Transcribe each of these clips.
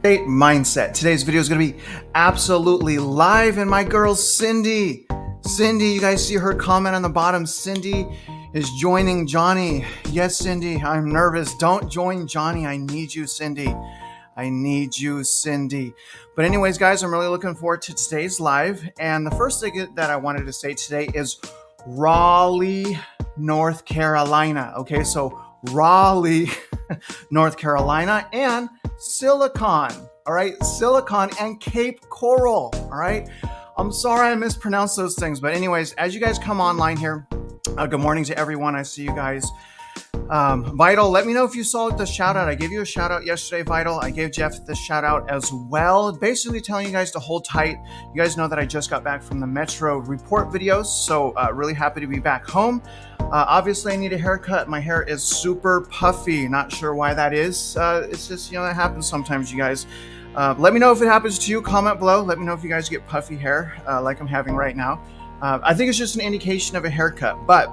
Great mindset. Today's video is going to be absolutely live, and my girl Cindy, you guys see her comment on the bottom. Cindy is joining Johnny. Yes, Cindy, I'm nervous. Don't join Johnny. I need you, Cindy. I need you, Cindy. But anyways, guys, I'm really looking forward to today's live. And the first thing that I wanted to say today is Raleigh, North Carolina. Okay, so Raleigh, North Carolina, and Silicon. All right, Silicon and Cape Coral. All right. I'm sorry I mispronounced those things. But anyways, as you guys come online here, good morning to everyone. I see you guys. Vital, let me know if you saw the shout out. I gave you a shout out yesterday, Vital. I gave Jeff the shout out as well, basically telling you guys to hold tight. You guys know that I just got back from the Metro report videos, so really happy to be back home. Obviously, I need a haircut. My hair is super puffy. Not sure why that is. It's just, that happens sometimes, you guys. Let me know if it happens to you. Comment below. Let me know if you guys get puffy hair like I'm having right now. I think it's just an indication of a haircut, but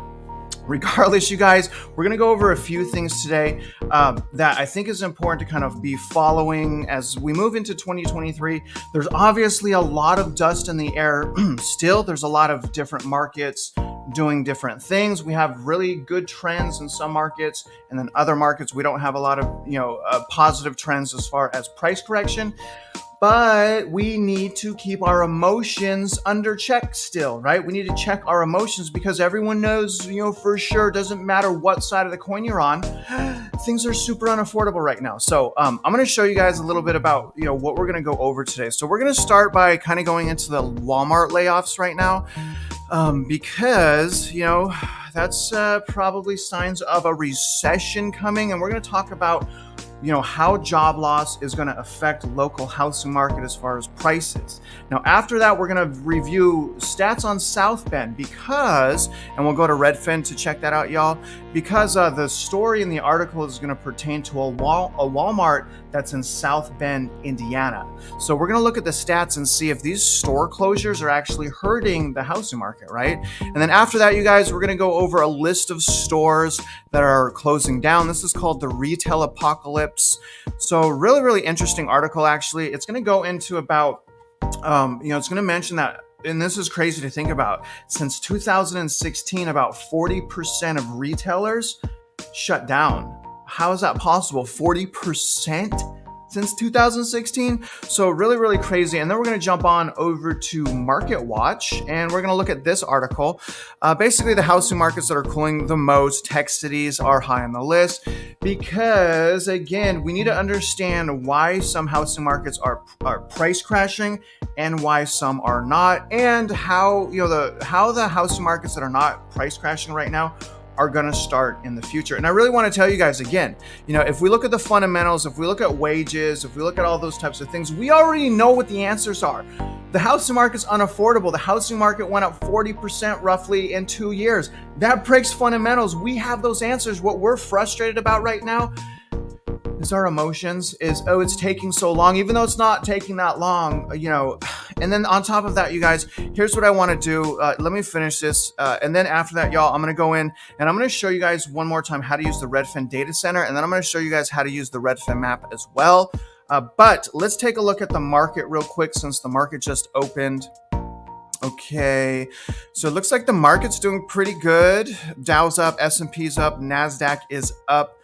regardless, you guys, we're going to go over a few things today that I think is important to kind of be following as we move into 2023. There's obviously a lot of dust in the air still. There's a lot of different markets doing different things. We have really good trends in some markets, and then other markets we don't have a lot of positive trends as far as price correction. But we need to keep our emotions under check still, right? We need to check our emotions because everyone knows, for sure, doesn't matter what side of the coin you're on, things are super unaffordable right now. So I'm going to show you guys a little bit about, what we're going to go over today. So we're going to start by kind of going into the Walmart layoffs right now because, that's probably signs of a recession coming. And we're going to talk about how job loss is going to affect local housing market as far as prices. Now, after that, we're going to review stats on South Bend and we'll go to Redfin to check that out, y'all, because the story in the article is going to pertain to a Walmart that's in South Bend, Indiana. So we're going to look at the stats and see if these store closures are actually hurting the housing market, right? And then after that, you guys, we're going to go over a list of stores that are closing down. This is called the Retail Apocalypse. So really, really interesting article, actually. It's going to go into about, it's going to mention that, and this is crazy to think about, since 2016, about 40% of retailers shut down. How is that possible? 40%? Since 2016. So really, really crazy. And then we're going to jump on over to Market Watch and we're going to look at this article. Basically, the housing markets that are cooling the most, tech cities are high on the list because, again, we need to understand why some housing markets are price crashing and why some are not, and how the housing markets that are not price crashing right now are going to start in the future. And I really want to tell you guys again, if we look at the fundamentals, if we look at wages, if we look at all those types of things, we already know what the answers are. The housing market's unaffordable. The housing market went up 40% roughly in 2 years. That breaks fundamentals. We have those answers. What we're frustrated about right now is our emotions, it's taking so long, even though it's not taking that long, And then on top of that, you guys, here's what I want to do. Let me finish this. And then after that, y'all, I'm going to go in and I'm going to show you guys one more time how to use the Redfin data center. And then I'm going to show you guys how to use the Redfin map as well. But let's take a look at the market real quick since the market just opened. Okay, so it looks like the market's doing pretty good. Dow's up, S&P's up, NASDAQ is up.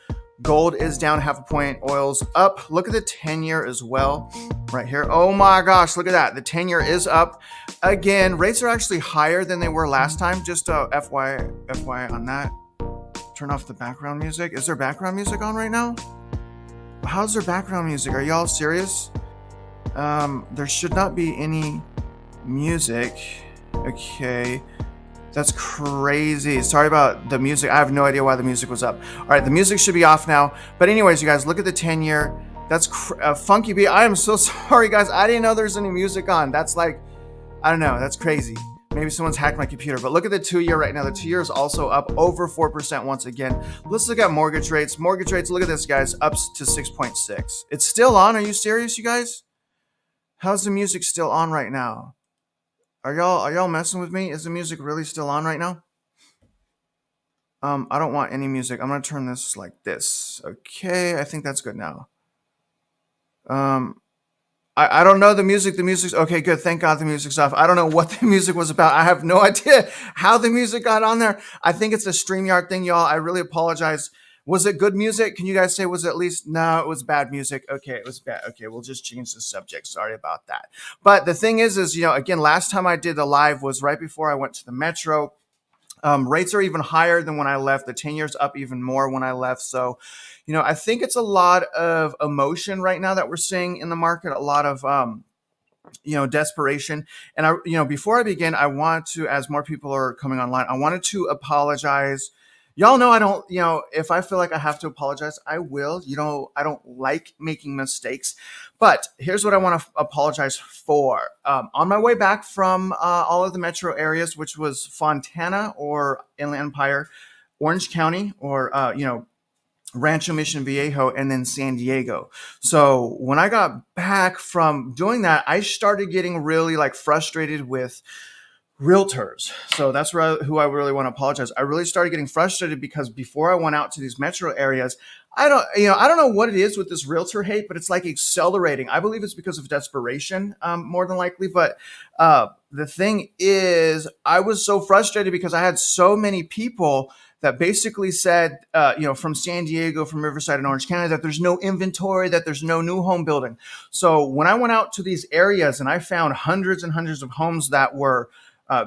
Gold is down 0.5 point. Oil's up. Look at the 10-year as well right here. Oh my gosh, look at that. The 10-year is up. Again, rates are actually higher than they were last time. Just FYI on that. Turn off the background music. Is there background music on right now? How's there background music? Are y'all serious? There should not be any music. Okay. That's crazy. Sorry about the music. I have no idea why the music was up. All right, the music should be off now. But anyways, you guys, look at the 10-year. That's funky beat. I am so sorry, guys. I didn't know there's any music on. That's like, I don't know. That's crazy. Maybe someone's hacked my computer. But look at the 2-year right now. The 2-year is also up over 4% once again. Let's look at mortgage rates. Mortgage rates, look at this, guys, up to 6.6. It's still on. Are you serious, you guys? How's the music still on right now? Are y'all messing with me? Is the music really still on right now? I don't want any music. I'm going to turn this like this. Okay, I think that's good now. I don't know the music. The music's okay, good. Thank God the music's off. I don't know what the music was about. I have no idea how the music got on there. I think it's a StreamYard thing, y'all. I really apologize. Was it good music? Can you guys say was it at least? No, it was bad music. Okay, it was bad. Okay, we'll just change the subject. Sorry about that. But the thing is, again, last time I did the live was right before I went to the metro. Rates are even higher than when I left. The 10 years up even more when I left. So, I think it's a lot of emotion right now that we're seeing in the market, a lot of, desperation. And before I begin, I want to, as more people are coming online, I wanted to apologize. Y'all know I don't, if I feel like I have to apologize, I will. I don't like making mistakes. But here's what I want to apologize for. On my way back from all of the metro areas, which was Fontana or Inland Empire, Orange County, or, Rancho Mission Viejo, and then San Diego. So when I got back from doing that, I started getting really like frustrated with realtors. So that's who I really want to apologize. I really started getting frustrated because before I went out to these metro areas, I don't know what it is with this realtor hate, but it's like accelerating. I believe it's because of desperation, more than likely. But the thing is, I was so frustrated because I had so many people that basically said, from San Diego, from Riverside and Orange County, that there's no inventory, that there's no new home building. So when I went out to these areas and I found hundreds and hundreds of homes that were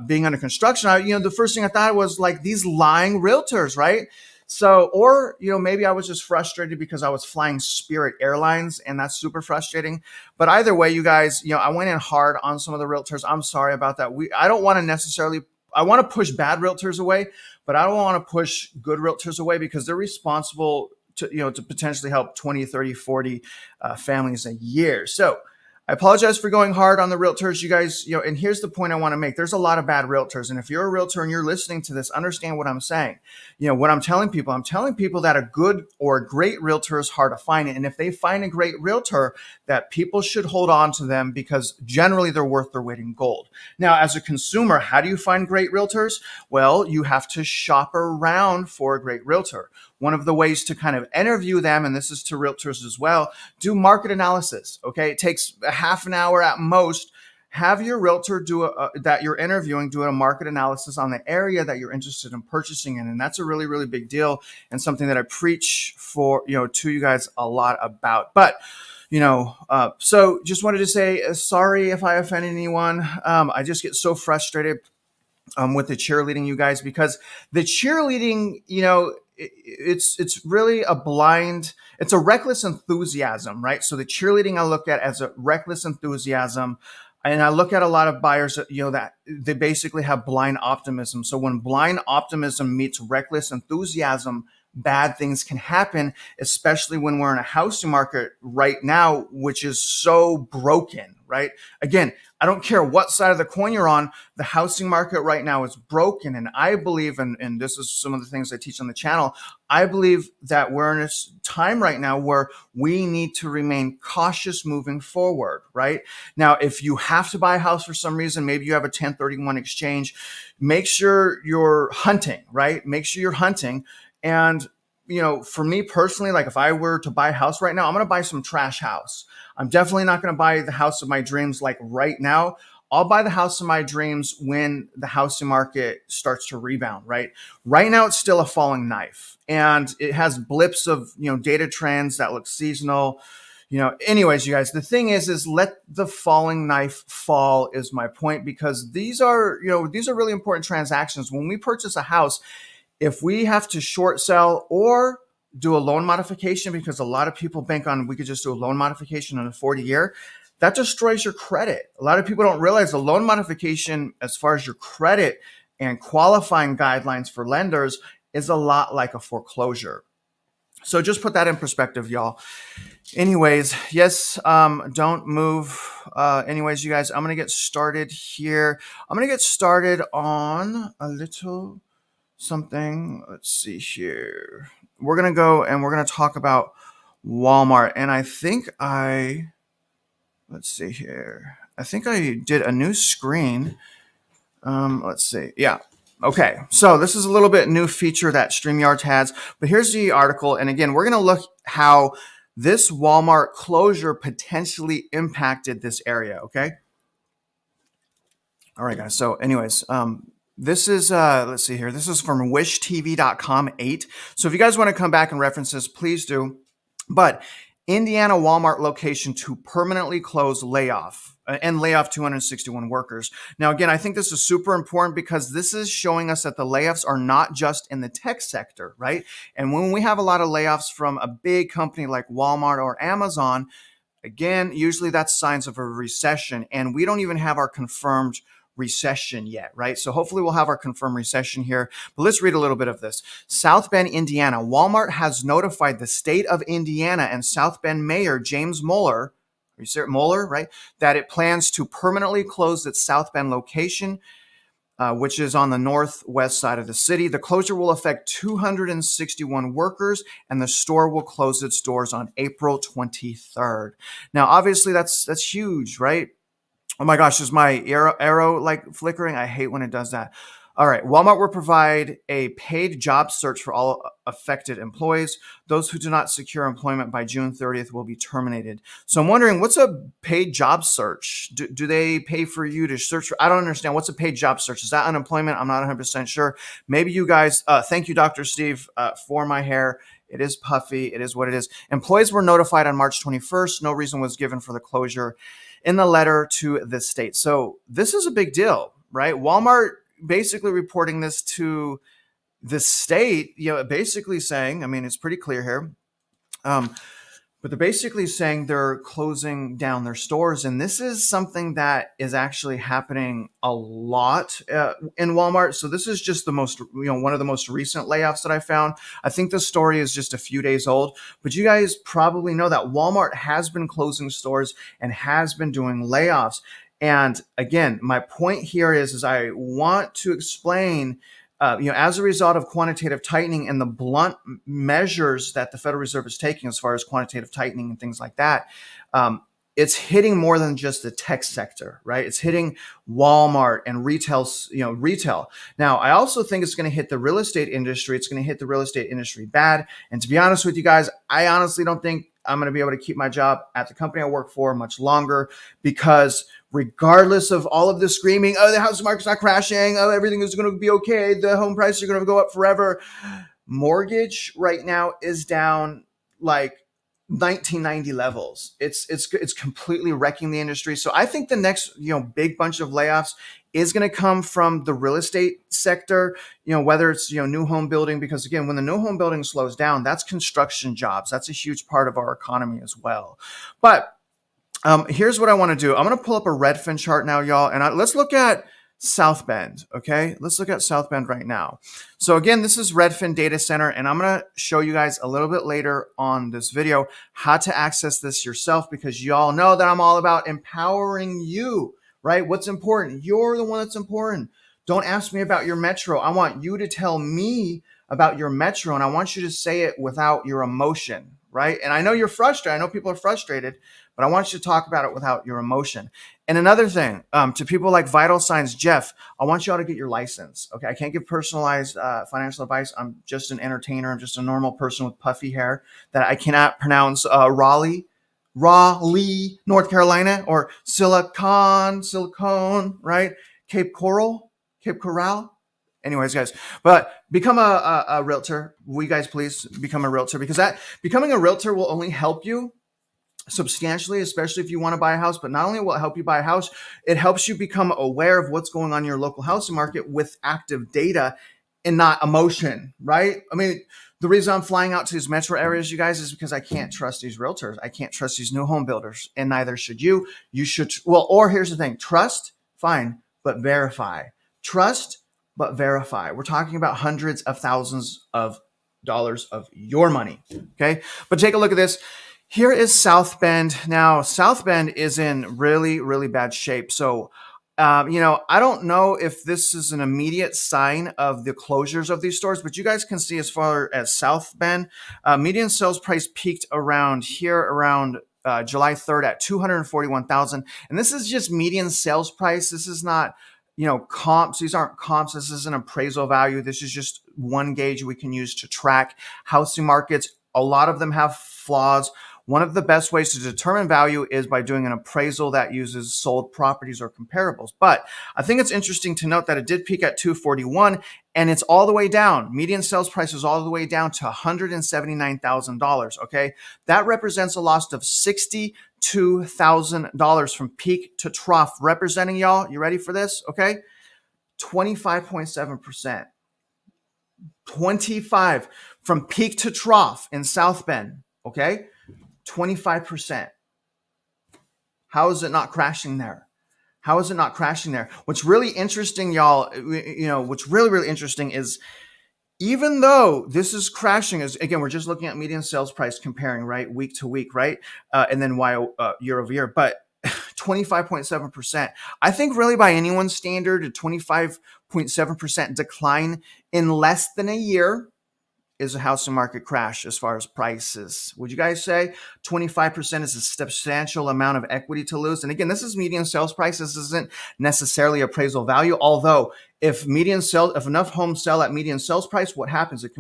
being under construction, the first thing I thought was like these lying realtors, right? So, or, maybe I was just frustrated because I was flying Spirit Airlines and that's super frustrating. But either way, you guys, I went in hard on some of the realtors. I'm sorry about that. I don't want to necessarily, I want to push bad realtors away, but I don't want to push good realtors away because they're responsible to potentially help 20, 30, 40 families a year. So, I apologize for going hard on the realtors, you guys, and here's the point I want to make. There's a lot of bad realtors. And if you're a realtor and you're listening to this, understand what I'm saying. What I'm telling people that a good or a great realtor is hard to find. And if they find a great realtor, that people should hold on to them because generally they're worth their weight in gold. Now, as a consumer, how do you find great realtors? Well, you have to shop around for a great realtor. One of the ways to kind of interview them, and this is to realtors as well, do market analysis. Okay. It takes a half an hour at most. Have your realtor that you're interviewing do a market analysis on the area that you're interested in purchasing in. And that's a really, really big deal and something that I preach for, to you guys a lot about. But, so just wanted to say sorry if I offended anyone. I just get so frustrated with the cheerleading, you guys, because the cheerleading, it's really it's a reckless enthusiasm, right? So the cheerleading I look at as a reckless enthusiasm. And I look at a lot of buyers, that they basically have blind optimism. So when blind optimism meets reckless enthusiasm, bad things can happen, especially when we're in a housing market right now, which is so broken, right? Again, I don't care what side of the coin you're on, the housing market right now is broken. And I believe, and this is some of the things I teach on the channel, I believe that we're in a time right now where we need to remain cautious moving forward, right? Now, if you have to buy a house for some reason, maybe you have a 1031 exchange, make sure you're hunting, right? Make sure you're hunting. And, for me personally, like if I were to buy a house right now, I'm going to buy some trash house. I'm definitely not going to buy the house of my dreams like right now. I'll buy the house of my dreams when the housing market starts to rebound, right? Right now, it's still a falling knife and it has blips of, data trends that look seasonal. Anyways, you guys, the thing is let the falling knife fall is my point, because these are really important transactions. When we purchase a house, if we have to short sell or do a loan modification, because a lot of people bank on we could just do a loan modification on a 40-year, that destroys your credit. A lot of people don't realize the loan modification, as far as your credit and qualifying guidelines for lenders, is a lot like a foreclosure. So just put that in perspective, y'all. Anyways, yes, don't move. Anyways, you guys, I'm going to get started here. I'm going to get started on a little something. Let's see here. We're going to go and we're going to talk about Walmart. And let's see here. I think I did a new screen. Let's see. Yeah. Okay. So this is a little bit new feature that StreamYard has, but here's the article. And again, we're going to look how this Walmart closure potentially impacted this area. Okay. All right, guys. So, anyways, this is let's see here. This is from wishtv.com 8. So if you guys want to come back and reference this, please do. But Indiana Walmart location to permanently close layoff and lay off 261 workers. Now, again, I think this is super important because this is showing us that the layoffs are not just in the tech sector, right? And when we have a lot of layoffs from a big company like Walmart or Amazon, again, usually that's signs of a recession, and we don't even have our confirmed recession yet, right? So hopefully we'll have our confirmed recession here. But let's read a little bit of this. South Bend, Indiana. Walmart has notified the state of Indiana and South Bend Mayor James Mueller, Mueller, right, that it plans to permanently close its South Bend location, which is on the northwest side of the city. The closure will affect 261 workers, and the store will close its doors on April 23rd. Now, obviously, that's huge, right? Oh my gosh, is my arrow like flickering? I hate when it does that. All right, Walmart will provide a paid job search for all affected employees. Those who do not secure employment by June 30th will be terminated. So I'm wondering, what's a paid job search? Do they pay for you to search for? I don't understand. What's a paid job search? Is that unemployment? I'm not 100% sure. Maybe you guys, thank you, Dr. Steve, for my hair. It is puffy. It is what it is. Employees were notified on March 21st. No reason was given for the closure in the letter to the state. So this is a big deal, right? Walmart basically reporting this to the state, basically saying, I mean, it's pretty clear here. But they're basically saying they're closing down their stores. And this is something that is actually happening a lot in Walmart. So this is just the most, one of the most recent layoffs that I found. I think the story is just a few days old, but you guys probably know that Walmart has been closing stores and has been doing layoffs. And again, my point here is I want to explain as a result of quantitative tightening and the blunt measures that the Federal Reserve is taking as far as quantitative tightening and things like that, it's hitting more than just the tech sector, right? It's hitting Walmart and retail. Now, I also think it's going to hit the real estate industry. It's going to hit the real estate industry bad. And to be honest with you guys, I honestly don't think I'm going to be able to keep my job at the company I work for much longer, because regardless of all of the screaming, oh, the housing market's not crashing, oh, everything is going to be okay, the home prices are going to go up forever. Mortgage right now is down like 1990 levels. It's completely wrecking the industry. So I think the next big bunch of layoffs is going to come from the real estate sector, whether it's new home building, because again, when the new home building slows down, that's construction jobs. That's a huge part of our economy as well. But here's what I want to do. I'm going to pull up a Redfin chart now, y'all, and let's look at South Bend. Okay, let's look at South Bend right now. So again, this is Redfin Data Center, and I'm going to show you guys a little bit later on this video how to access this yourself, because y'all know that I'm all about empowering you, right? What's important? You're the one that's important. Don't ask me about your metro. I want you to tell me about your metro, and I want you to say it without your emotion, right? And I know you're frustrated. I know people are frustrated, but I want you to talk about it without your emotion. And another thing, to people like Vital Signs, Jeff, I want you all to get your license. Okay, I can't give personalized financial advice. I'm just an entertainer. I'm just a normal person with puffy hair that I cannot pronounce Raleigh, North Carolina, or Silicon, right? Cape Coral. Anyways, guys, but become a realtor. Will you guys please become a realtor? Because becoming a realtor will only help you substantially, especially if you want to buy a house. But not only will it help you buy a house, it helps you become aware of what's going on in your local housing market with active data and not emotion, right? I mean, the reason I'm flying out to these metro areas, you guys, is because I can't trust these realtors. I can't trust these new home builders, and neither should you. You should, or here's the thing: trust, fine, but verify. Trust, but verify. We're talking about hundreds of thousands of dollars of your money, okay? But take a look at this. Here is South Bend. Now, South Bend is in really, really bad shape. So, I don't know if this is an immediate sign of the closures of these stores, but you guys can see as far as South Bend, median sales price peaked around July 3rd at $241,000. And this is just median sales price. This is not, comps. These aren't comps. This is an appraisal value. This is just one gauge we can use to track housing markets. A lot of them have flaws. one of the best ways to determine value is by doing an appraisal that uses sold properties or comparables. But I think it's interesting to note that it did peak at 241 and it's all the way down. Median sales price is all the way down to $179,000. Okay. That represents a loss of $62,000 from peak to trough, representing, y'all, you ready for this? Okay. 25.7%. 25 from peak to trough in South Bend. Okay. 25%. How is it not crashing there? How is it not crashing there? What's really interesting, y'all, what's really, really interesting is even though this is crashing, as again, we're just looking at median sales price comparing, right, week to week, right, and then year over year, but 25.7%. I think really by anyone's standard, a 25.7% decline in less than a year is a housing market crash as far as prices. Would you guys say 25% is a substantial amount of equity to lose? And again, this is median sales price. This isn't necessarily appraisal value. Although if enough homes sell at median sales price, what happens? It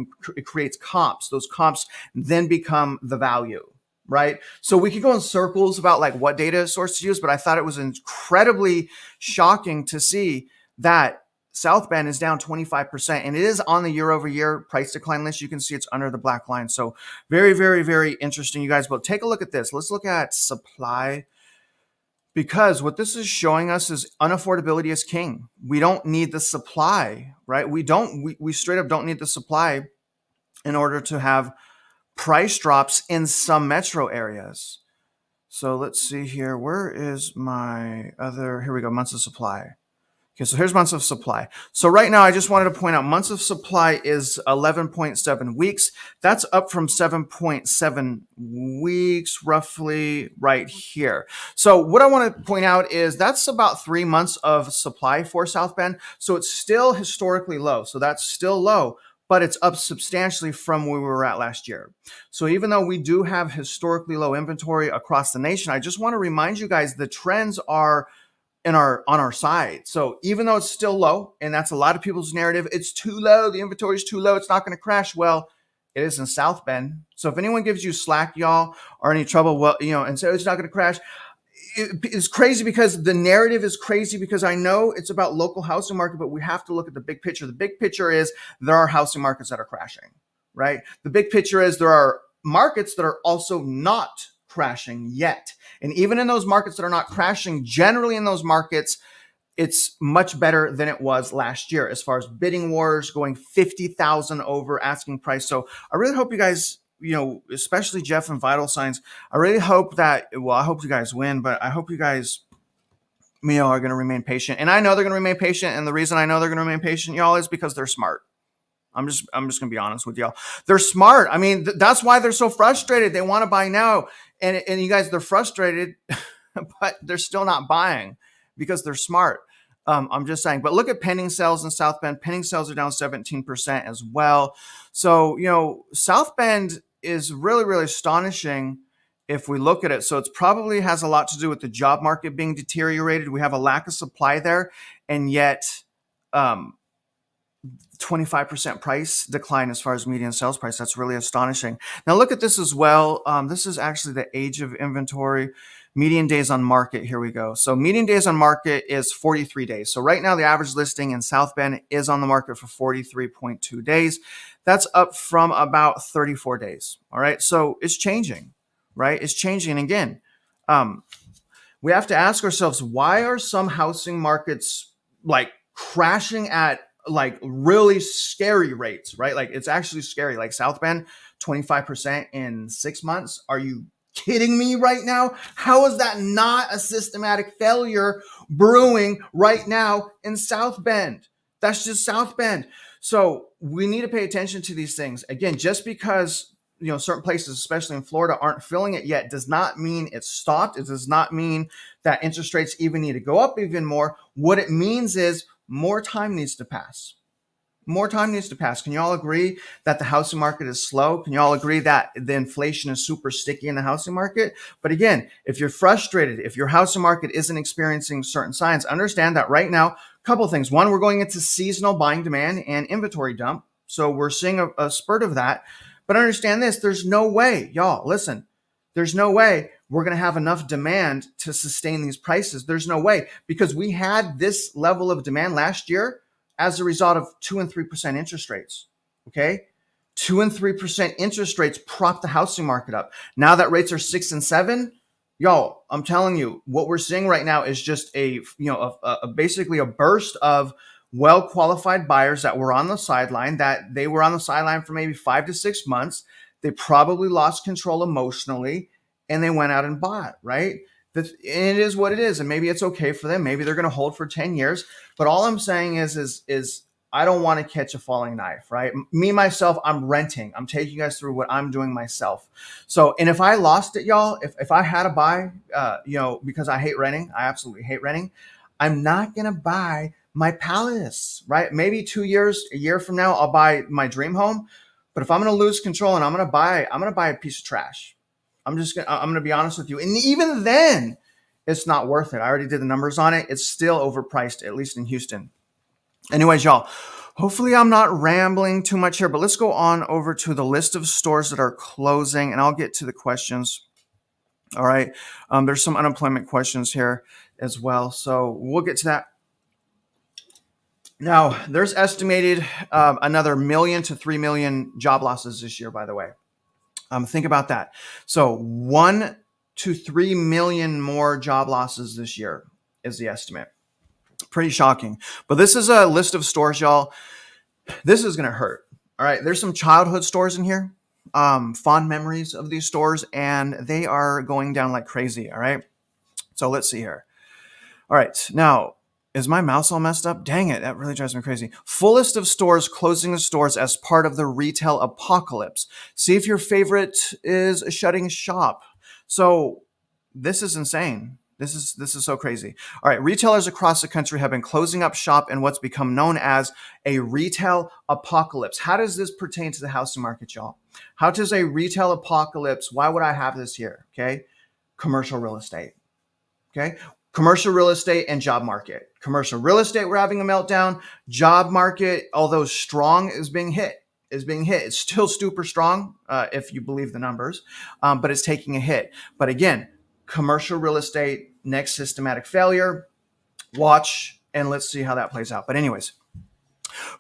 creates comps. Those comps then become the value, right? So we could go in circles about like what data source to use, but I thought it was incredibly shocking to see that South Bend is down 25%, and it is on the year over year price decline list. You can see it's under the black line. So very, very, very interesting, you guys. But take a look at this. Let's look at supply, because what this is showing us is unaffordability is king. We don't need the supply, right? We straight up don't need the supply in order to have price drops in some metro areas. So let's see here. Where is my other, here we go, months of supply. Okay, so here's months of supply. So right now, I just wanted to point out months of supply is 11.7 weeks. That's up from 7.7 weeks, roughly right here. So what I want to point out is that's about 3 months of supply for South Bend. So it's still historically low. So that's still low, but it's up substantially from where we were at last year. So even though we do have historically low inventory across the nation, I just want to remind you guys the trends are on our side. So even though it's still low, and that's a lot of people's narrative, it's too low, the inventory is too low, it's not going to crash. Well, it is in South Bend. So if anyone gives you slack, y'all, or any trouble, well, and say it's not going to crash, it's crazy because the narrative is crazy because I know it's about local housing market, but we have to look at the big picture. The big picture is there are housing markets that are crashing, right? The big picture is there are markets that are also not crashing yet. And even in those markets that are not crashing, generally in those markets, it's much better than it was last year as far as bidding wars going 50,000 over asking price. So I really hope you guys, especially Jeff and Vital Signs, I really hope I hope you guys win, but I hope you guys, are going to remain patient. And I know they're going to remain patient. And the reason I know they're going to remain patient, y'all, is because they're smart. I'm just gonna be honest with y'all. They're smart. I mean, that's why they're so frustrated. They want to buy now, and you guys, they're frustrated, but they're still not buying because they're smart. I'm just saying. But look at pending sales in South Bend. Pending sales are down 17% as well. So South Bend is really, really astonishing if we look at it. So it probably has a lot to do with the job market being deteriorated. We have a lack of supply there, and yet 25% price decline as far as median sales price. That's really astonishing. Now look at this as well. This is actually the age of inventory. Median days on market. Here we go. So median days on market is 43 days. So right now the average listing in South Bend is on the market for 43.2 days. That's up from about 34 days. All right. So it's changing, right? It's changing. And again, we have to ask ourselves, why are some housing markets like crashing at like really scary rates, right? Like it's actually scary. Like South Bend, 25% in 6 months. Are you kidding me right now? How is that not a systematic failure brewing right now in South Bend? That's just South Bend. So we need to pay attention to these things. Again, just because certain places, especially in Florida, aren't filling it yet does not mean it's stopped. It does not mean that interest rates even need to go up even more. What it means is more time needs to pass. More time needs to pass. Can you all agree that the housing market is slow? Can you all agree that the inflation is super sticky in the housing market? But again, if you're frustrated, if your housing market isn't experiencing certain signs, understand that right now, a couple of things. One, we're going into seasonal buying demand and inventory dump. So we're seeing a spurt of that. But understand this, there's no way, y'all, listen, There's no way we're going to have enough demand to sustain these prices. There's no way, because we had this level of demand last year as a result of 2 and 3% interest rates. Okay. 2 and 3% interest rates prop the housing market up. Now that rates are 6 and 7, y'all, I'm telling you, what we're seeing right now is just basically a burst of well qualified buyers that were on the sideline, that they were on the sideline for maybe 5 to 6 months. They probably lost control emotionally and they went out and bought, right? It is what it is. And maybe it's okay for them. Maybe they're going to hold for 10 years. But all I'm saying is I don't want to catch a falling knife, right? Me, myself, I'm renting. I'm taking you guys through what I'm doing myself. So, and if I lost it, y'all, if I had to buy, because I hate renting, I absolutely hate renting, I'm not going to buy my palace, right? Maybe 2 years, a year from now, I'll buy my dream home. But if I'm going to lose control and I'm going to buy a piece of trash. I'm going to be honest with you. And even then, it's not worth it. I already did the numbers on it. It's still overpriced, at least in Houston. Anyways, y'all, hopefully I'm not rambling too much here, but let's go on over to the list of stores that are closing and I'll get to the questions. All right. There's some unemployment questions here as well. So we'll get to that. Now, there's estimated another 1 million to 3 million job losses this year, by the way. Think about that. So 1 to 3 million more job losses this year is the estimate. Pretty shocking. But this is a list of stores, y'all. This is going to hurt. All right. There's some childhood stores in here, fond memories of these stores, and they are going down like crazy. All right. So let's see here. All right. Now, is my mouse all messed up? Dang it. That really drives me crazy. Full list of stores closing the stores as part of the retail apocalypse. See if your favorite is shutting shop. So this is insane. This is so crazy. All right. Retailers across the country have been closing up shop in what's become known as a retail apocalypse. How does this pertain to the housing market, y'all? How does a retail apocalypse? Why would I have this here? Okay. Commercial real estate. Okay. Commercial real estate and job market. Commercial real estate, we're having a meltdown. Job market, although strong, is being hit. It's still super strong if you believe the numbers, but it's taking a hit. But again, commercial real estate, next systematic failure. Watch and let's see how that plays out. But anyways,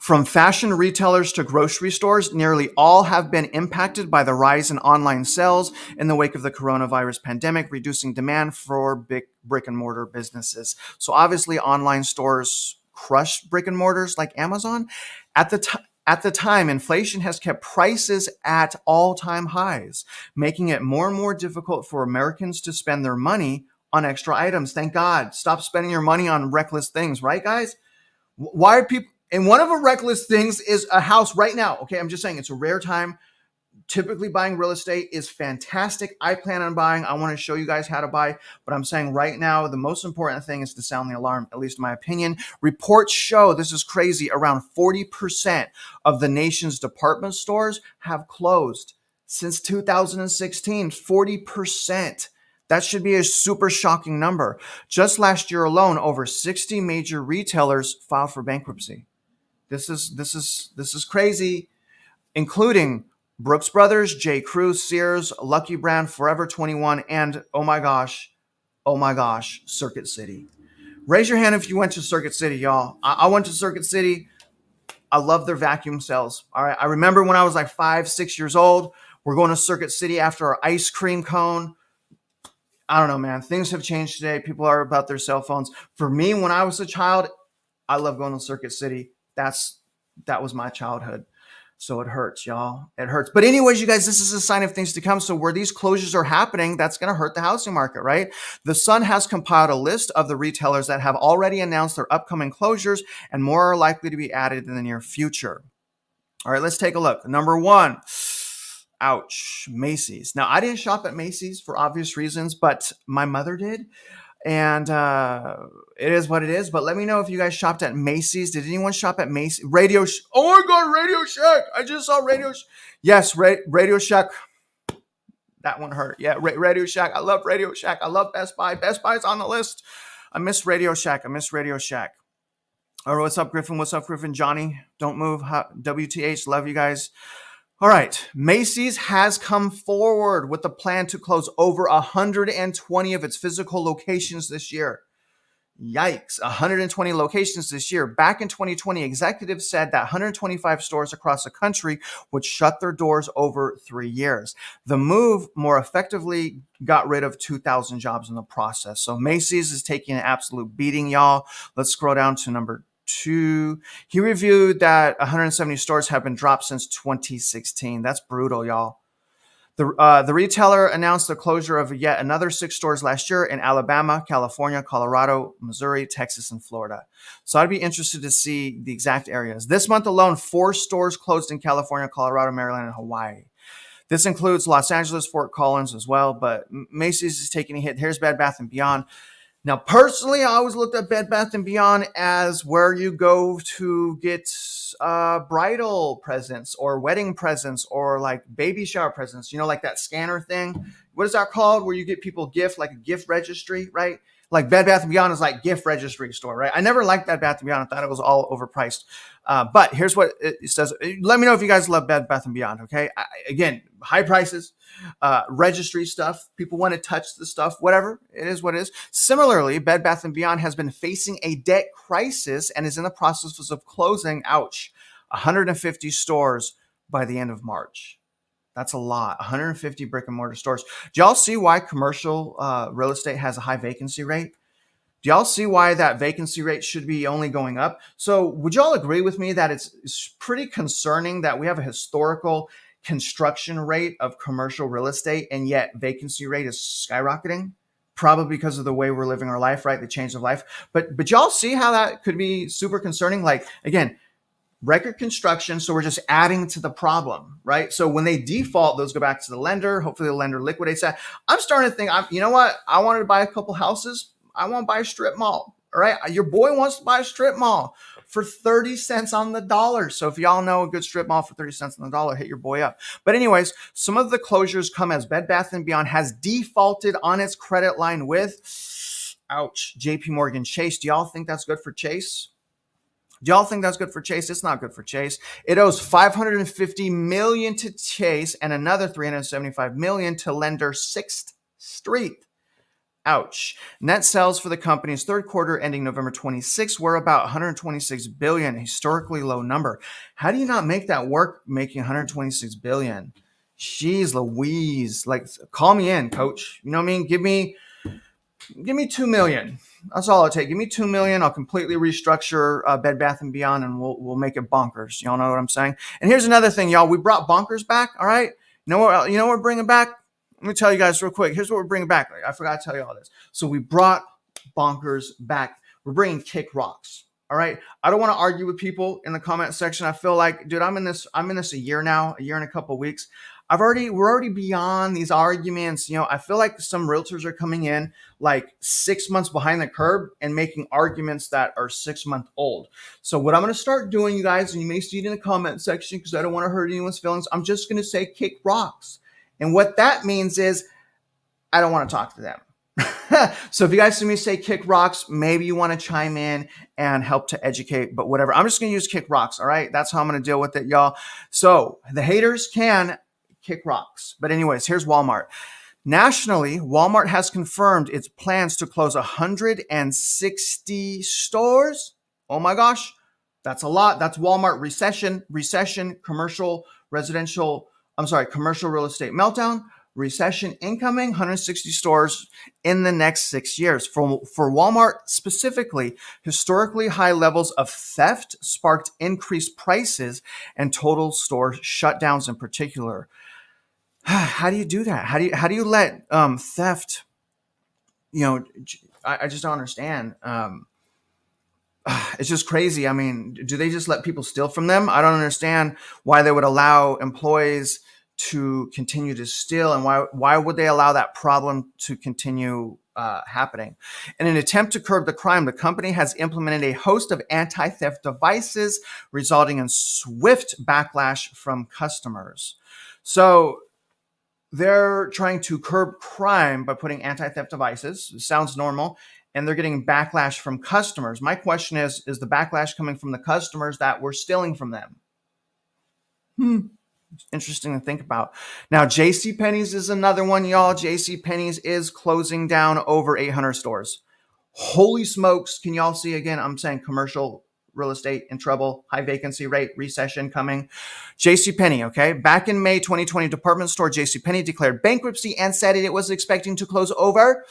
from fashion retailers to grocery stores, nearly all have been impacted by the rise in online sales in the wake of the coronavirus pandemic, reducing demand for big brick and mortar businesses. So obviously online stores crush brick and mortars like Amazon. At the time, inflation has kept prices at all-time highs, making it more and more difficult for Americans to spend their money on extra items. Thank God. Stop spending your money on reckless things, right, guys? Why are people... And one of the reckless things is a house right now. Okay, I'm just saying it's a rare time. Typically buying real estate is fantastic. I plan on buying. I want to show you guys how to buy. But I'm saying right now, the most important thing is to sound the alarm, at least in my opinion. Reports show, this is crazy, around 40% of the nation's department stores have closed since 2016. 40%. That should be a super shocking number. Just last year alone, over 60 major retailers filed for bankruptcy. This is crazy, including Brooks Brothers, J. Crew, Sears, Lucky Brand, Forever 21, and oh my gosh, Circuit City. Raise your hand if you went to Circuit City, y'all. I went to Circuit City. I love their vacuum sales. All right. I remember when I was like 5, 6 years old, we're going to Circuit City after our ice cream cone. I don't know, man. Things have changed today. People are about their cell phones. For me, when I was a child, I love going to Circuit City. That was my childhood. So it hurts, y'all. It hurts. But anyways, you guys, this is a sign of things to come. So where these closures are happening, that's going to hurt the housing market, right? The Sun has compiled a list of the retailers that have already announced their upcoming closures, and more are likely to be added in the near future. All right, let's take a look. Number 1, ouch, Macy's. Now, I didn't shop at Macy's for obvious reasons, but my mother did. And it is what it is. But let me know if you guys shopped at Macy's. Did anyone shop at Macy's? Oh my God, Radio Shack. I just saw Yes, Radio Shack. That one hurt. Yeah, Radio Shack. I love Radio Shack. I love Best Buy. Best Buy's on the list. I miss Radio Shack. All right, what's up, Griffin? What's up, Griffin? Johnny, don't move. WTH, love you guys. All right, Macy's has come forward with a plan to close over 120 of its physical locations this year. Yikes, 120 locations this year. Back in 2020, executives said that 125 stores across the country would shut their doors over 3 years. The move more effectively got rid of 2,000 jobs in the process. So Macy's is taking an absolute beating, y'all. Let's scroll down to number two. He reviewed that 170 stores have been dropped since 2016. That's brutal, y'all. The retailer announced the closure of yet another 6 stores last year in Alabama, California, Colorado, Missouri, Texas, and Florida. So I'd be interested to see the exact areas. This month alone, 4 stores closed in California, Colorado, Maryland, and Hawaii. This includes Los Angeles, Fort Collins as well, but Macy's is taking a hit. Here's Bed Bath & Beyond. Now, personally, I always looked at Bed Bath & Beyond as where you go to get bridal presents or wedding presents or like baby shower presents, like that scanner thing. What is that called? Where you get people gift, like a gift registry, right? Like Bed Bath & Beyond is like gift registry store, right? I never liked Bed Bath & Beyond. I thought it was all overpriced. But here's what it says. Let me know if you guys love Bed Bath & Beyond, okay? Again, high prices, registry stuff. People want to touch the stuff, whatever. It is what it is. Similarly, Bed Bath & Beyond has been facing a debt crisis and is in the process of closing, 150 stores by the end of March. That's a lot. 150 brick and mortar stores. Do y'all see why commercial real estate has a high vacancy rate? Do y'all see why that vacancy rate should be only going up? So would y'all agree with me that it's pretty concerning that we have a historical construction rate of commercial real estate and yet vacancy rate is skyrocketing? Probably because of the way we're living our life, right? The change of life. But y'all see how that could be super concerning? Like, again, record construction, so we're just adding to the problem, right? So when they default, those go back to the lender. Hopefully the lender liquidates that. I'm starting to think, you know what? I wanted to buy a couple houses. I want to buy a strip mall, all right? Your boy wants to buy a strip mall for 30 cents on the dollar. So if y'all know a good strip mall for 30 cents on the dollar, hit your boy up. But anyways, some of the closures come as Bed Bath & Beyond has defaulted on its credit line with, JP Morgan Chase. Do y'all think that's good for Chase? Do y'all think that's good for Chase? It's not good for Chase. It owes $550 million to Chase and another $375 million to lender Sixth Street. Ouch. Net sales for the company's third quarter ending November 26 were about $126 billion, a historically low number. How do you not make that work making $126 billion? Jeez Louise. Like, call me in, coach. You know what I mean? Give me $2 million. That's all it'll take. Give me $2 million. I'll completely restructure Bed Bath & Beyond and we'll make it bonkers. Y'all know what I'm saying? And here's another thing, y'all. We brought bonkers back, all right? You know what we're bringing back? Let me tell you guys real quick. Here's what we're bringing back. I forgot to tell you all this. So we brought bonkers back. We're bringing Kick Rocks. All right. I don't want to argue with people in the comment section. I feel like, dude, I'm in this a year now, a year and a couple of weeks. We're already beyond these arguments. I feel like some realtors are coming in like 6 months behind the curve and making arguments that are 6 months old. So what I'm going to start doing, you guys, and you may see it in the comment section because I don't want to hurt anyone's feelings. I'm just going to say Kick Rocks. And what that means is I don't want to talk to them. So if you guys see me say Kick Rocks, maybe you want to chime in and help to educate, but whatever. I'm just going to use Kick Rocks. All right. That's how I'm going to deal with it, y'all. So the haters can Kick Rocks. But anyways, here's Walmart. Nationally, Walmart has confirmed its plans to close 160 stores. Oh my gosh. That's a lot. That's Walmart recession, commercial real estate meltdown, recession incoming, 160 stores in the next 6 years. For Walmart specifically, historically high levels of theft sparked increased prices and total store shutdowns in particular. How do you do that? How do you let theft, I just don't understand. It's just crazy. I mean, do they just let people steal from them? I don't understand why they would allow employees to continue to steal, and why would they allow that problem to continue happening? In an attempt to curb the crime, the company has implemented a host of anti-theft devices, resulting in swift backlash from customers. So they're trying to curb crime by putting anti-theft devices. It sounds normal. And they're getting backlash from customers. My question is the backlash coming from the customers that we're stealing from them? Interesting to think about. Now, JCPenney's is another one, y'all. JCPenney's is closing down over 800 stores. Holy smokes. Can y'all see again? I'm saying commercial real estate in trouble, high vacancy rate, recession coming. JCPenney, okay? Back in May 2020, department store JCPenney declared bankruptcy and said it was expecting to close over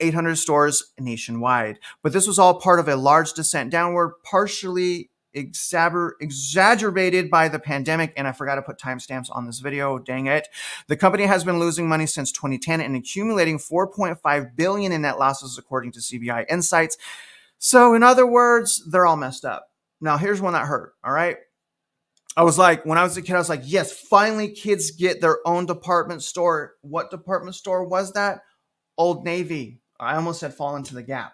800 stores nationwide. But this was all part of a large descent downward, partially exaggerated by the pandemic. And I forgot to put timestamps on this video. Dang it. The company has been losing money since 2010 and accumulating $4.5 billion in net losses, according to CBI Insights. So in other words, they're all messed up. Now, here's one that hurt. All right. I was like, when I was a kid, I was like, yes, finally kids get their own department store. What department store was that? Old Navy. I almost said Fall Into the Gap.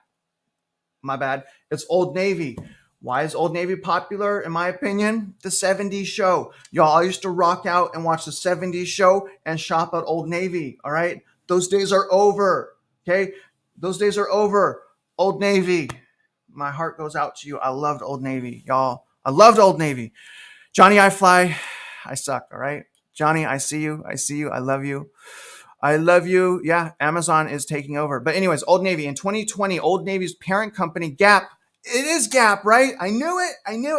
My bad. It's Old Navy. Why is Old Navy popular? In my opinion, the 70s show. Y'all, I used to rock out and watch the 70s show and shop at Old Navy. All right. Those days are over. Okay. Those days are over. Old Navy. My heart goes out to you. I loved Old Navy, y'all. I loved Old Navy. Johnny, I fly. I suck. All right. Johnny, I see you. I see you. I love you. I love you. Yeah, Amazon is taking over. But anyways, Old Navy. In 2020, Old Navy's parent company, Gap, it is Gap, right? I knew it.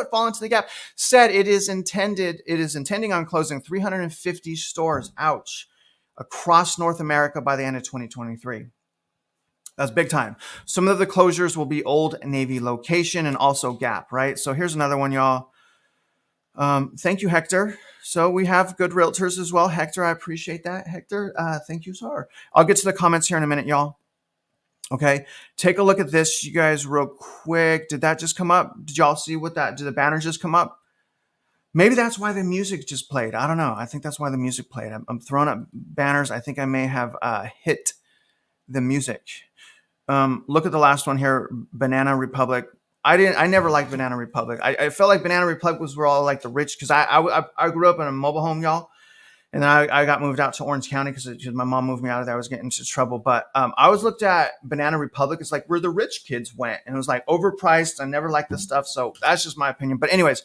Fall Into the Gap. Said it is intending on closing 350 stores, ouch, across North America by the end of 2023. That's big time. Some of the closures will be Old Navy location and also Gap, right? So here's another one, y'all. Thank you, Hector. So we have good realtors as well. Hector, I appreciate that. Hector, thank you, sir. I'll get to the comments here in a minute, y'all. Okay, take a look at this, you guys, real quick. Did that just come up? Did y'all see what that, did the banner just come up? Maybe that's why the music just played. I don't know. I think that's why the music played. I'm throwing up banners. I think I may have hit the music. Look at the last one here, Banana Republic. I never liked Banana Republic. I felt like Banana Republic was where all like the rich, because I grew up in a mobile home, y'all. And then I got moved out to Orange County because my mom moved me out of there. I was getting into trouble. But I always looked at Banana Republic. It's like where the rich kids went. And it was like overpriced. I never liked this stuff. So that's just my opinion. But anyways,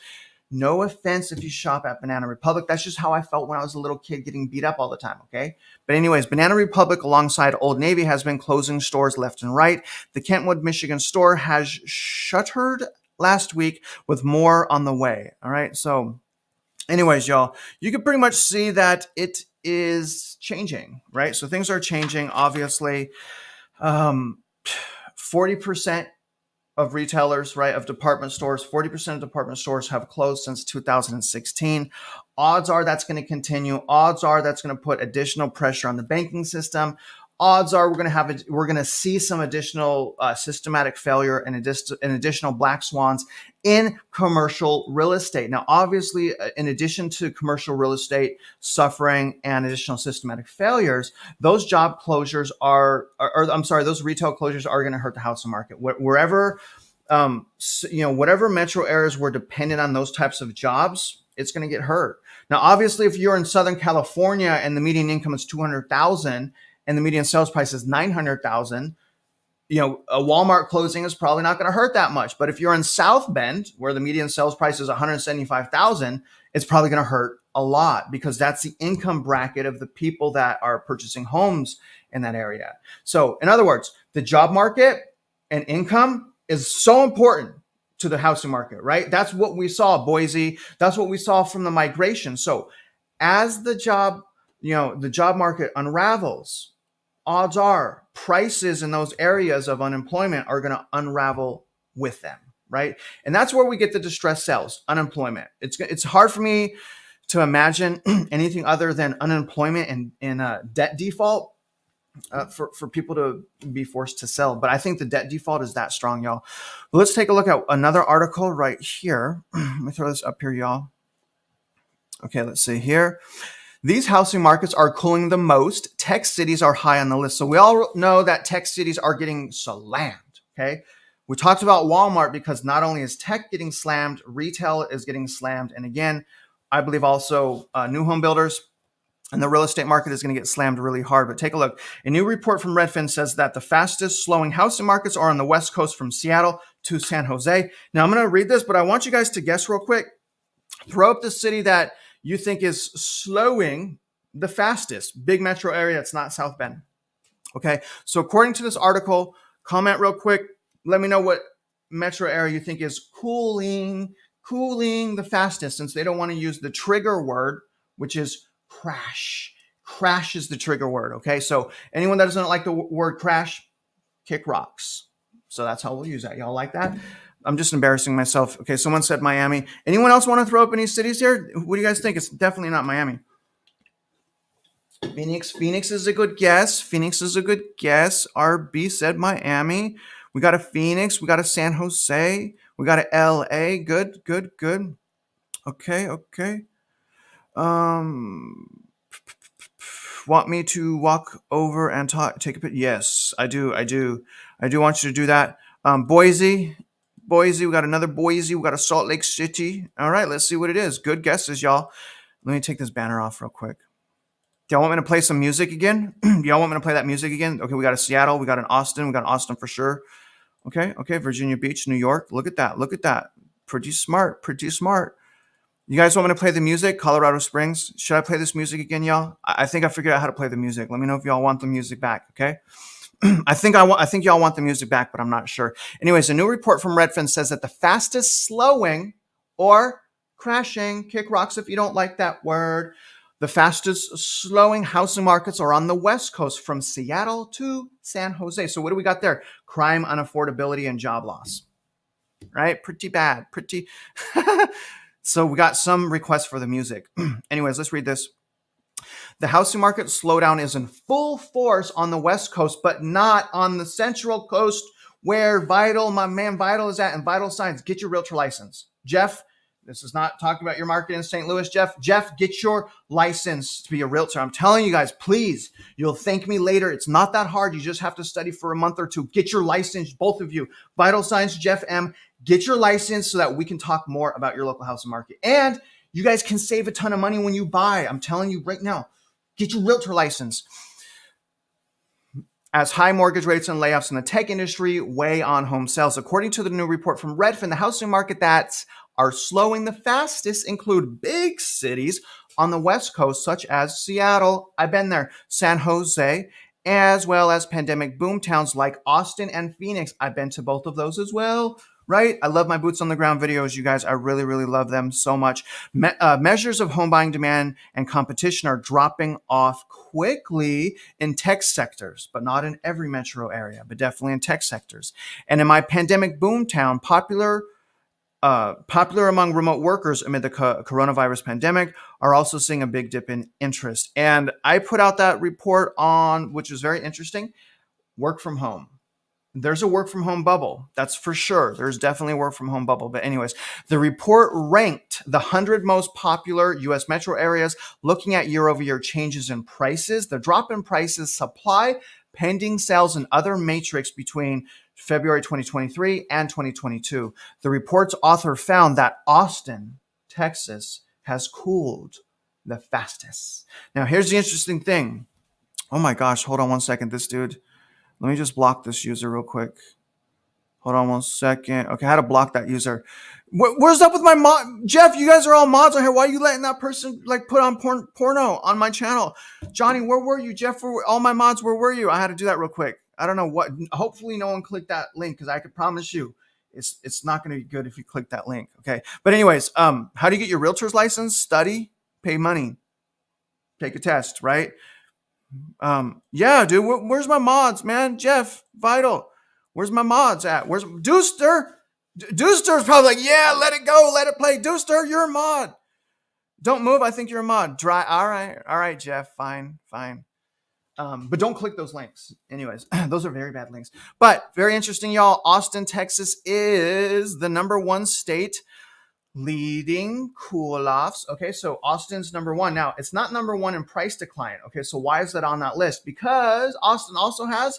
no offense if you shop at Banana Republic. That's just how I felt when I was a little kid getting beat up all the time, okay? But anyways, Banana Republic alongside Old Navy has been closing stores left and right. The Kentwood, Michigan store has shuttered last week with more on the way, all right? So anyways, y'all, you can pretty much see that it is changing, right? So things are changing, obviously. 40% of retailers, right, of department stores, 40% of department stores have closed since 2016. Odds are that's going to continue. Odds are that's going to put additional pressure on the banking system. Odds are we're going to see some additional systematic failure and additional black swans in commercial real estate. Now, obviously, in addition to commercial real estate suffering and additional systematic failures, those job closures those retail closures are going to hurt the housing market. Wherever, whatever metro areas were dependent on those types of jobs, it's going to get hurt. Now, obviously, if you're in Southern California and the median income is $200,000 and the median sales price is $900,000, a Walmart closing is probably not going to hurt that much. But if you're in South Bend, where the median sales price is $175,000, it's probably going to hurt a lot because that's the income bracket of the people that are purchasing homes in that area. So in other words, the job market and income is so important to the housing market, right? That's what we saw, Boise. That's what we saw from the migration. So as the job market unravels, odds are prices in those areas of unemployment are going to unravel with them, right? And that's where we get the distressed sales, unemployment. It's hard for me to imagine anything other than unemployment and debt default for people to be forced to sell. But I think the debt default is that strong, y'all. But let's take a look at another article right here. Let me throw this up here, y'all. Okay, let's see here. These housing markets are cooling the most. Tech cities are high on the list. So we all know that tech cities are getting slammed, okay? We talked about Walmart because not only is tech getting slammed, retail is getting slammed. And again, I believe also new home builders and the real estate market is going to get slammed really hard. But take a look. A new report from Redfin says that the fastest slowing housing markets are on the West Coast from Seattle to San Jose. Now I'm going to read this, but I want you guys to guess real quick. Throw up the city that you think is slowing the fastest? Big metro area, it's not South Bend. Okay, so according to this article, comment real quick. Let me know what metro area you think is cooling the fastest, since they don't want to use the trigger word, which is crash. Crash is the trigger word. Okay, so anyone that doesn't like the word crash, kick rocks. So that's how we'll use that. Y'all like that? I'm just embarrassing myself. Okay, someone said Miami. Anyone else want to throw up any cities here? What do you guys think? It's definitely not Miami. Phoenix is a good guess. Phoenix is a good guess. RB said Miami. We got a Phoenix. We got a San Jose. We got a LA. Good. Okay. Want me to walk over and take a picture? Yes, I do want you to do that. Boise. We got another Boise. We got a Salt Lake City. All right, let's see what it is. Good guesses, y'all. Let me take this banner off real quick. Do y'all want me to play some music again? Do y'all want me to play that music again? Okay, we got a Seattle. We got an Austin. We got Austin for sure. Okay. Virginia Beach, New York. Look at that. Pretty smart. You guys want me to play the music? Colorado Springs. Should I play this music again, y'all? I think I figured out how to play the music. Let me know if y'all want the music back, okay? I think y'all want the music back, but I'm not sure. Anyways, a new report from Redfin says that the fastest slowing or crashing, kick rocks if you don't like that word, the fastest slowing housing markets are on the West Coast from Seattle to San Jose. So what do we got there? Crime, unaffordability, and job loss. Right? Pretty bad. So we got some requests for the music. Anyways, let's read this. The housing market slowdown is in full force on the West Coast, but not on the Central Coast where my man Vital is at, and Vital Signs. Get your realtor license. Jeff, this is not talking about your market in St. Louis, Jeff. Jeff, get your license to be a realtor. I'm telling you guys, please, you'll thank me later. It's not that hard. You just have to study for a month or two. Get your license, both of you. Vital Signs, Jeff M. Get your license so that we can talk more about your local housing market. And you guys can save a ton of money when you buy. I'm telling you right now, get your realtor license. As high mortgage rates and layoffs in the tech industry weigh on home sales. According to the new report from Redfin, the housing market that are slowing the fastest include big cities on the West Coast, such as Seattle, I've been there, San Jose, as well as pandemic boom towns like Austin and Phoenix. I've been to both of those as well. Right? I love my boots on the ground videos, you guys. I really, really love them so much. Measures of home buying demand and competition are dropping off quickly in tech sectors, but not in every metro area, but definitely in tech sectors. And in my pandemic boomtown, popular among remote workers amid the coronavirus pandemic, are also seeing a big dip in interest. And I put out that report on, which was very interesting, work from home. There's a work from home bubble. That's for sure. There's definitely a work from home bubble. But anyways, the report ranked the 100 most popular U.S. metro areas, looking at year-over-year changes in prices, the drop in prices, supply, pending sales, and other metrics between February 2023 and 2022. The report's author found that Austin, Texas, has cooled the fastest. Now, here's the interesting thing. Oh my gosh, hold on one second. This dude... Let me just block this user real quick. Hold on one second. Okay, I had to block that user. Where's up with my mod? Jeff, you guys are all mods on here. Why are you letting that person put on porno on my channel? Johnny, where were you? Jeff, all my mods, where were you? I had to do that real quick. I don't know what. Hopefully no one clicked that link, because I could promise you it's not going to be good if you click that link. Okay. But anyways, how do you get your realtor's license? Study, pay money, take a test, right? Yeah, dude, where's my mods, man? Jeff, Vital, where's my mods at? Where's Deuster? Deuster's probably like, yeah, let it go, let it play. Deuster, you're a mod. Don't move, I think you're a mod. Dry. All right, Jeff, fine. But don't click those links. Anyways, those are very bad links. But very interesting, y'all. Austin, Texas is the #1 state leading cool-offs. Okay, so Austin's #1. Now, it's not #1 in price decline. Okay, so why is that on that list? Because Austin also has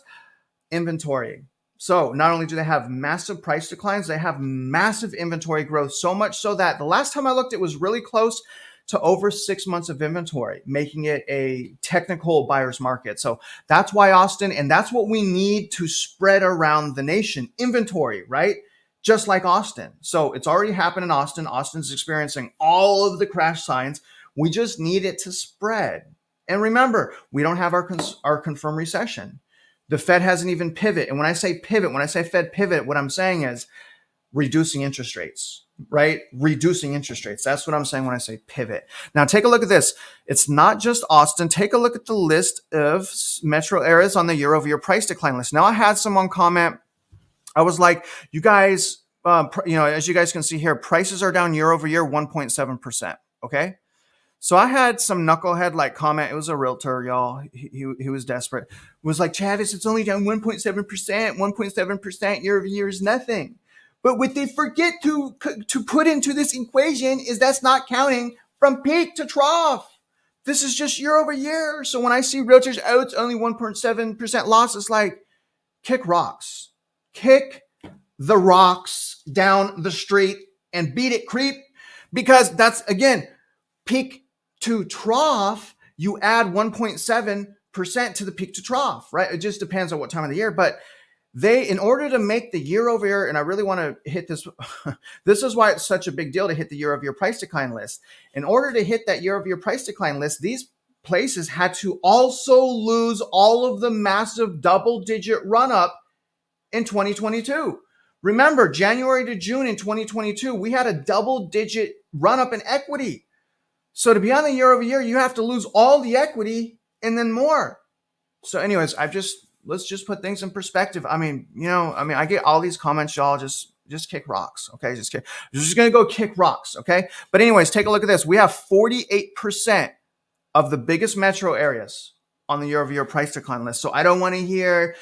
inventory. So not only do they have massive price declines, they have massive inventory growth, so much so that the last time I looked, it was really close to over 6 months of inventory, making it a technical buyer's market. So that's why Austin, and that's what we need to spread around the nation, inventory, right? Just like Austin. So it's already happened in Austin. Austin's experiencing all of the crash signs. We just need it to spread. And remember, we don't have our confirmed recession. The Fed hasn't even pivot. And when I say pivot, when I say Fed pivot, what I'm saying is reducing interest rates, right? Reducing interest rates. That's what I'm saying when I say pivot. Now, take a look at this. It's not just Austin. Take a look at the list of metro areas on the year-over-year price decline list. Now, I had someone comment. I was like, you guys, as you guys can see here, prices are down year over year 1.7%. Okay. So I had some knucklehead like comment. It was a realtor, y'all. He was desperate. It was like, Travis, it's only down 1.7%. 1.7% year over year is nothing. But what they forget to put into this equation is that's not counting from peak to trough. This is just year over year. So when I see realtors, oh, it's only 1.7% loss, it's like, kick rocks. Kick the rocks down the street and beat it, creep. Because that's, again, peak to trough, you add 1.7% to the peak to trough, right? It just depends on what time of the year. But in order to make the year over year, and I really want to hit this, this is why it's such a big deal to hit the year over year price decline list. In order to hit that year over year price decline list, these places had to also lose all of the massive double-digit run-up in 2022. Remember, January to June in 2022, we had a double-digit run-up in equity. So to be on the year over year, you have to lose all the equity and then more. So anyways, let's just put things in perspective. I get all these comments, y'all, just kick rocks. Okay. Just going to go kick rocks. Okay. But anyways, take a look at this. We have 48% of the biggest metro areas on the year over year price decline list. So I don't want to hear,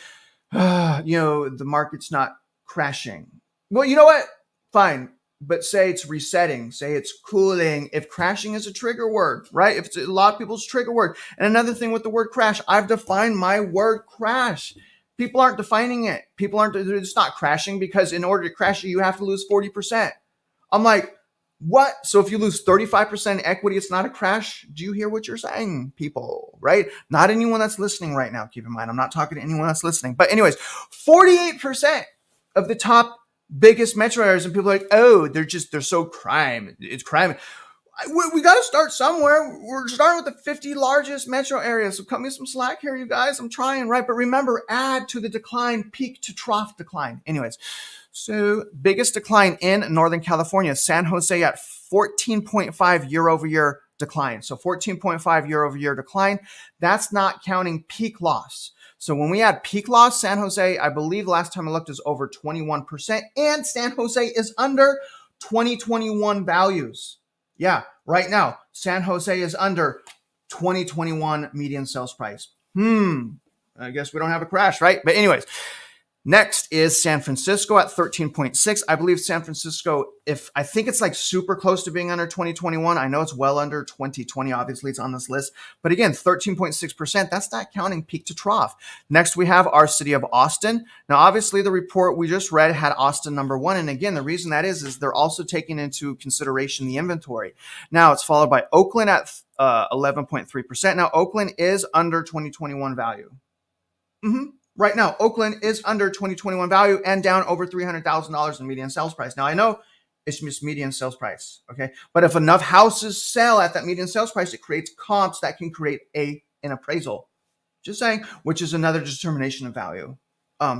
the market's not crashing. Well, you know what? Fine. But say it's resetting, say it's cooling. If crashing is a trigger word, right? If it's a lot of people's trigger word. And another thing with the word crash, I've defined my word crash. People aren't defining it. It's not crashing because in order to crash it, you have to lose 40%. I'm like, what? So if you lose 35% equity, it's not a crash? Do you hear what you're saying, people, right? Not anyone that's listening right now, keep in mind. I'm not talking to anyone that's listening. But anyways, 48% of the top biggest metro areas, and people are like, oh, they're so crime. It's crime. We got to start somewhere. We're starting with the 50 largest metro areas. So cut me some slack here, you guys. I'm trying, right? But remember, add to the decline, peak to trough decline. Anyways, so biggest decline in Northern California, San Jose at 14.5 year over year decline. So 14.5 year over year decline. That's not counting peak loss. So when we add peak loss, San Jose, I believe last time I looked, is over 21%. And San Jose is under 2021 values. Yeah, right now, San Jose is under 2021 median sales price. I guess we don't have a crash, right? But anyways, next is San Francisco at 13.6. I believe San Francisco, I think it's like super close to being under 2021. I know it's well under 2020. Obviously, it's on this list. But again, 13.6%. That's not counting peak to trough. Next, we have our city of Austin. Now, obviously, the report we just read had Austin number one. And again, the reason that is they're also taking into consideration the inventory. Now, it's followed by Oakland at 11.3%. Now, Oakland is under 2021 value. Right now, Oakland is under 2021 value and down over $300,000 in median sales price. Now, I know it's just median sales price, okay? But if enough houses sell at that median sales price, it creates comps that can create an appraisal. Just saying, which is another determination of value.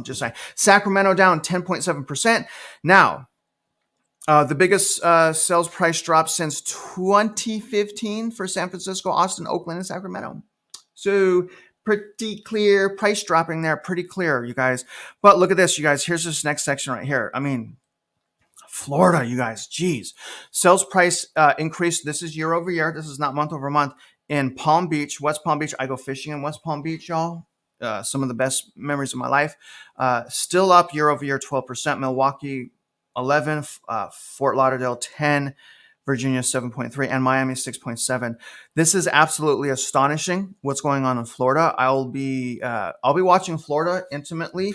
Just saying. Sacramento down 10.7%. Now, the biggest sales price drop since 2015 for San Francisco, Austin, Oakland, and Sacramento. So pretty clear price dropping there, pretty clear, you guys. But look at this, you guys. Here's this next section right here. Florida, you guys, geez. Sales price increase. This is year over year. This is not month over month. In Palm Beach, West Palm Beach. I go fishing in West Palm Beach, y'all. Some of the best memories of my life. Still up year over year, 12%. Milwaukee, 11. Fort Lauderdale, 10. Virginia 7.3 and Miami 6.7. This is absolutely astonishing what's going on in Florida. I'll be watching Florida intimately.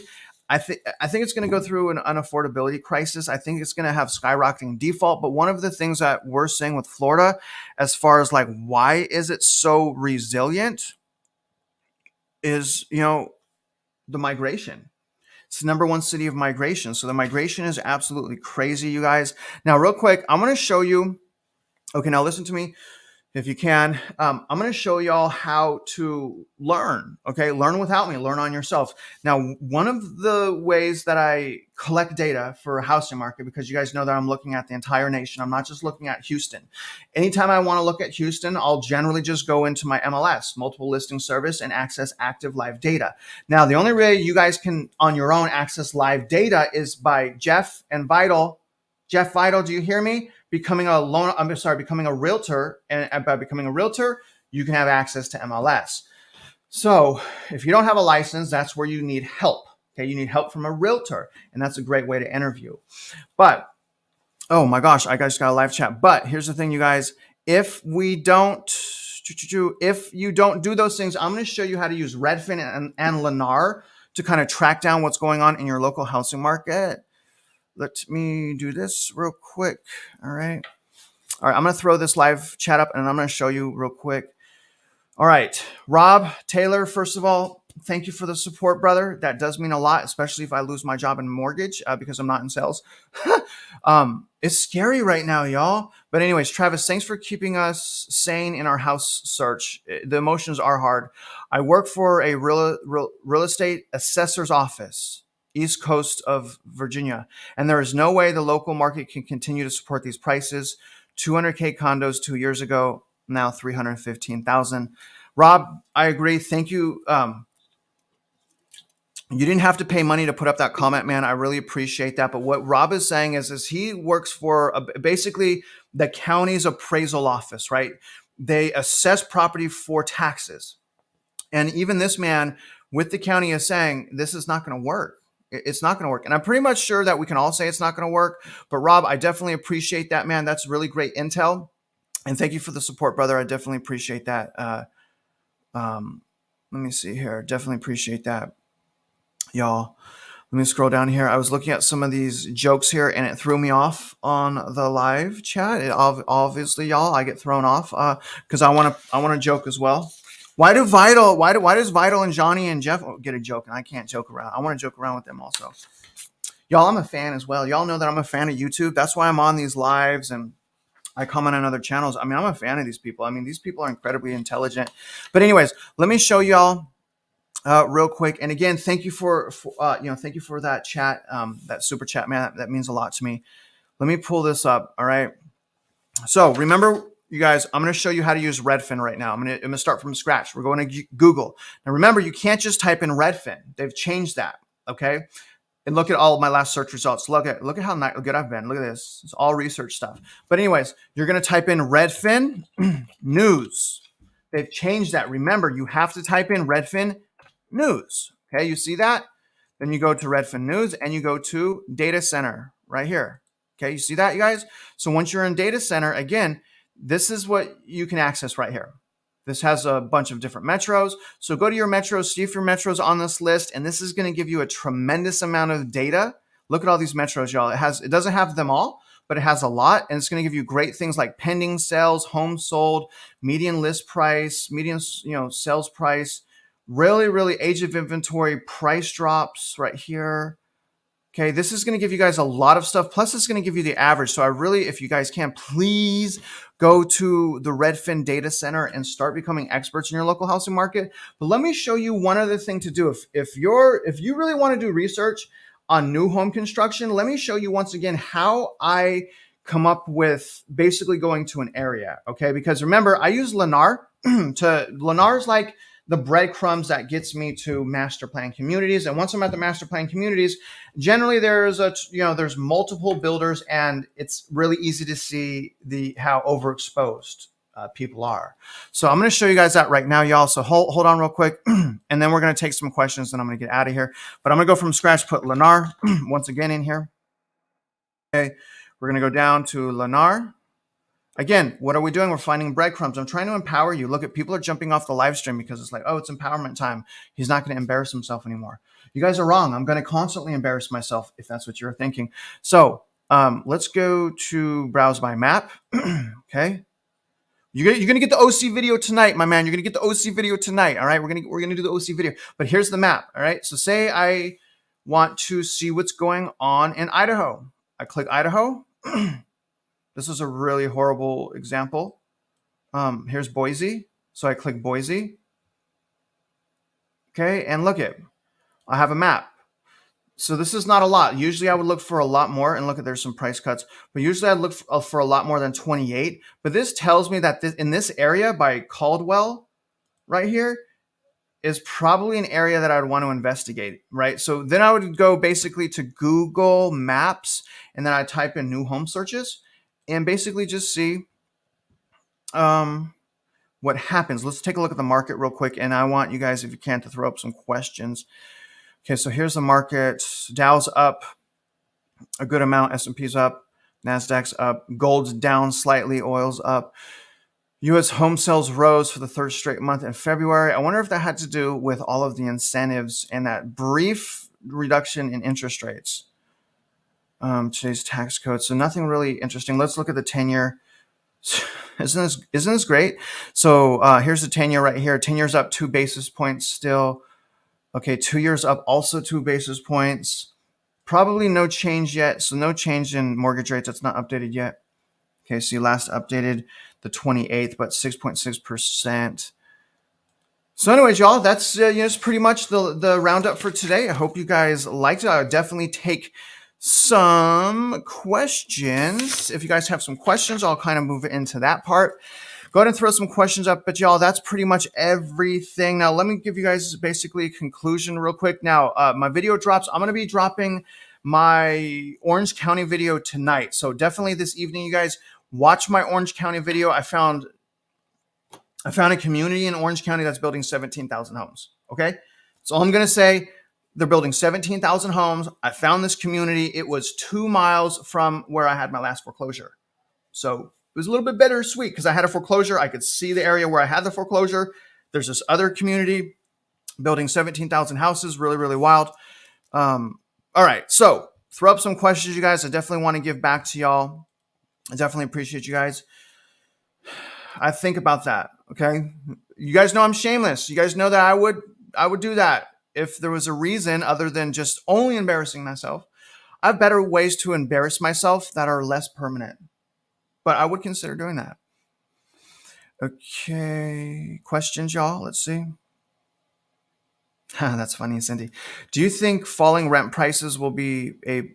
I think it's going to go through an unaffordability crisis. I think it's going to have skyrocketing default. But one of the things that we're seeing with Florida, as far as like why is it so resilient, is the migration. It's the number one city of migration. So the migration is absolutely crazy, you guys. Now, real quick, I'm going to show you. Okay, now listen to me. if you can. I'm going to show y'all how to learn. Okay, learn without me, learn on yourself. Now, one of the ways that I collect data for a housing market, because you guys know that I'm looking at the entire nation, I'm not just looking at Houston. Anytime I want to look at Houston, I'll generally just go into my MLS, multiple listing service, and access active live data. Now, the only way you guys can on your own access live data is by Jeff and Vital. Jeff Vital, do you hear me? Becoming a realtor, and by becoming a realtor, you can have access to MLS. So if you don't have a license, that's where you need help. Okay, you need help from a realtor, and that's a great way to interview. But oh my gosh, I just got a live chat. But here's the thing, you guys: if you don't do those things, I'm going to show you how to use Redfin and Lennar to kind of track down what's going on in your local housing market. Let me do this real quick. All right. I'm going to throw this live chat up and I'm going to show you real quick. All right. Rob Taylor, first of all, thank you for the support, brother. That does mean a lot, especially if I lose my job in mortgage because I'm not in sales. It's scary right now, y'all. But anyways, Travis, thanks for keeping us sane in our house search. The emotions are hard. I work for a real estate assessor's office, East Coast of Virginia, and there is no way the local market can continue to support these prices. 200K condos 2 years ago, now 315,000. Rob, I agree. Thank you. You didn't have to pay money to put up that comment, man. I really appreciate that. But what Rob is saying is he works for basically the county's appraisal office, right? They assess property for taxes. And even this man with the county is saying, this is not going to work. It's not going to work. And I'm pretty much sure that we can all say it's not going to work. But Rob, I definitely appreciate that, man. That's really great intel. And thank you for the support, brother. I definitely appreciate that. Let me see here. Definitely appreciate that, y'all. Let me scroll down here. I was looking at some of these jokes here and it threw me off on the live chat. Obviously, y'all, I get thrown off because I want to joke as well. Why does Vital and Johnny and Jeff get a joke and I can't joke around? I want to joke around with them also. Y'all, I'm a fan as well. Y'all know that I'm a fan of YouTube. That's why I'm on these lives and I comment on other channels. I mean, I'm a fan of these people. I mean, these people are incredibly intelligent. But anyways, let me show y'all real quick. And again, thank you for that chat, that super chat, man. That means a lot to me. Let me pull this up. All right. So remember, you guys, I'm going to show you how to use Redfin right now. I'm going to start from scratch. We're going to Google. Now, remember, you can't just type in Redfin. They've changed that. Okay. And look at all of my last search results. Look at how good I've been. Look at this. It's all research stuff. But anyways, you're going to type in Redfin news. They've changed that. Remember, you have to type in Redfin news. Okay. You see that? Then you go to Redfin news and you go to data center right here. Okay, you see that, you guys? So once you're in data center, again, this is what you can access right here. This has a bunch of different metros. So go to your metros, see if your metro's on this list, and this is going to give you a tremendous amount of data. Look at all these metros, y'all. It doesn't have them all, but it has a lot, and it's going to give you great things like pending sales, homes sold, median list price, median sales price, really age of inventory, price drops right here. Okay, this is going to give you guys a lot of stuff. Plus, it's going to give you the average. So if you guys can, please go to the Redfin data center and start becoming experts in your local housing market. But let me show you one other thing to do. If you really want to do research on new home construction, let me show you once again how I come up with basically going to an area. Okay, because remember, I use Lennar. Lennar's like the breadcrumbs that gets me to master plan communities. And once I'm at the master plan communities, generally there's multiple builders and it's really easy to see how overexposed people are. So I'm going to show you guys that right now, y'all. So hold on real quick. And then we're going to take some questions and I'm going to get out of here. But I'm going to go from scratch, put Lennar once again in here. Okay. We're going to go down to Lennar. Again, what are we doing? We're finding breadcrumbs. I'm trying to empower you. Look at people are jumping off the live stream because it's like, oh, it's empowerment time. He's not going to embarrass himself anymore. You guys are wrong. I'm going to constantly embarrass myself if that's what you're thinking. So let's go to browse by map. Okay. You're going to get the OC video tonight, my man. You're going to get the OC video tonight. All right. We're going to do the OC video, but here's the map. All right. So say I want to see what's going on in Idaho. I click Idaho. This is a really horrible example. Here's Boise. So I click Boise. Okay, and look it. I have a map. So this is not a lot. Usually I would look for a lot more, and look at, there's some price cuts, but usually I'd look for a lot more than 28. But this tells me that in this area by Caldwell right here is probably an area that I would want to investigate, right? So then I would go basically to Google Maps, and then I type in new home searches and basically just see what happens. Let's take a look at the market real quick, and I want you guys, if you can, to throw up some questions. Okay, so here's the market. Dow's up a good amount. S&P's up. NASDAQ's up. Gold's down slightly. Oil's up. U.S. home sales rose for the third straight month in February. I wonder if that had to do with all of the incentives and that brief reduction in interest rates. Today's tax code. So nothing really interesting. Let's look at the 10-year. Isn't this great? So here's the 10-year right here. 10 years up 2 basis points still. Okay, 2 years up also 2 basis points. Probably no change yet. So no change in mortgage rates. That's not updated yet. Okay, so you last updated the 28th, but 6.6%. So anyways, y'all, that's it's pretty much the roundup for today. I hope you guys liked it. I would definitely take some questions. If you guys have some questions, I'll kind of move into that part. Go ahead and throw some questions up. But y'all, that's pretty much everything. Now, let me give you guys basically a conclusion real quick. Now, my video drops. I'm going to be dropping my Orange County video tonight. So definitely this evening, you guys watch my Orange County video. I found a community in Orange County that's building 17,000 homes. Okay. So all I'm going to say, they're building 17,000 homes. I found this community. It was 2 miles from where I had my last foreclosure. So it was a little bit bittersweet because I had a foreclosure. I could see the area where I had the foreclosure. There's this other community building 17,000 houses. Really, really wild. All right. So throw up some questions, you guys. I definitely want to give back to y'all. I definitely appreciate you guys. I think about that. Okay. You guys know I'm shameless. You guys know that I would do that if there was a reason other than just only embarrassing myself. I have better ways to embarrass myself that are less permanent, but I would consider doing that. Okay. Questions, y'all. Let's see. That's funny, Cindy. Do you think falling rent prices will be a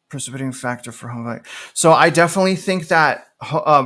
precipitating factor for home value? So I definitely think that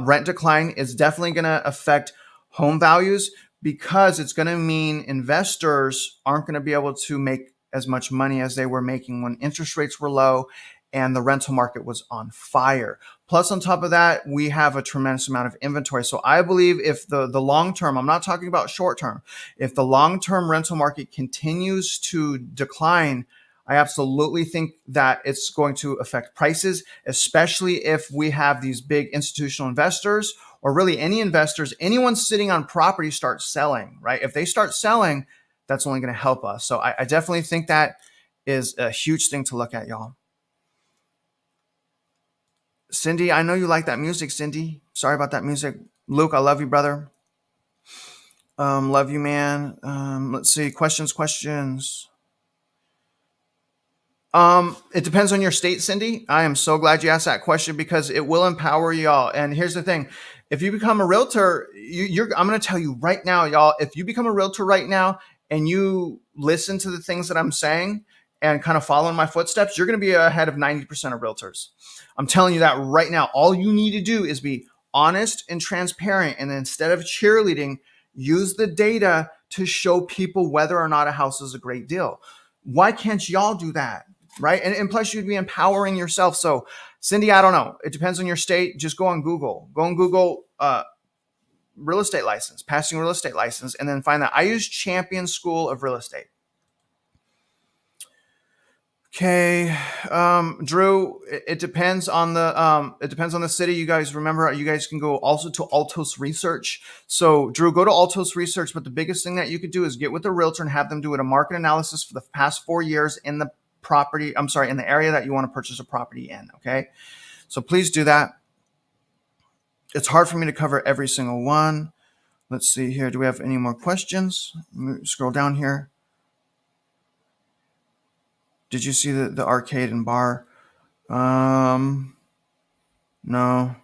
rent decline is definitely going to affect home values because it's going to mean investors aren't going to be able to make as much money as they were making when interest rates were low and the rental market was on fire. Plus, on top of that, we have a tremendous amount of inventory. So I believe if the long term, I'm not talking about short term, if the long term rental market continues to decline, I absolutely think that it's going to affect prices, especially if we have these big institutional investors or really any investors, anyone sitting on property start selling, right? If they start selling, that's only going to help us. So I definitely think that is a huge thing to look at, y'all. Cindy, I know you like that music, Cindy. Sorry about that music. Luke, I love you, brother. Love you, man. Let's see. Questions. It depends on your state, Cindy. I am so glad you asked that question because it will empower y'all. And here's the thing. If you become a realtor, I'm going to tell you right now, y'all, if you become a realtor right now and you listen to the things that I'm saying and kind of follow in my footsteps, you're going to be ahead of 90% of realtors. I'm telling you that right now. All you need to do is be honest and transparent. And instead of cheerleading, use the data to show people whether or not a house is a great deal. Why can't y'all do that? Right. And plus you'd be empowering yourself. So Cindy, I don't know. It depends on your state. Just go on Google, real estate license, passing real estate license, and then find that. I use Champion School of Real Estate. Okay. Drew, it depends on the city. You guys remember, you guys can go also to Altos Research. So Drew, go to Altos Research. But the biggest thing that you could do is get with a realtor and have them do a market analysis for the past 4 years in the in the area that you want to purchase a property in. Okay. So please do that. It's hard for me to cover every single one. Let's see here. Do we have any more questions? Let me scroll down here. Did you see the arcade and bar? No,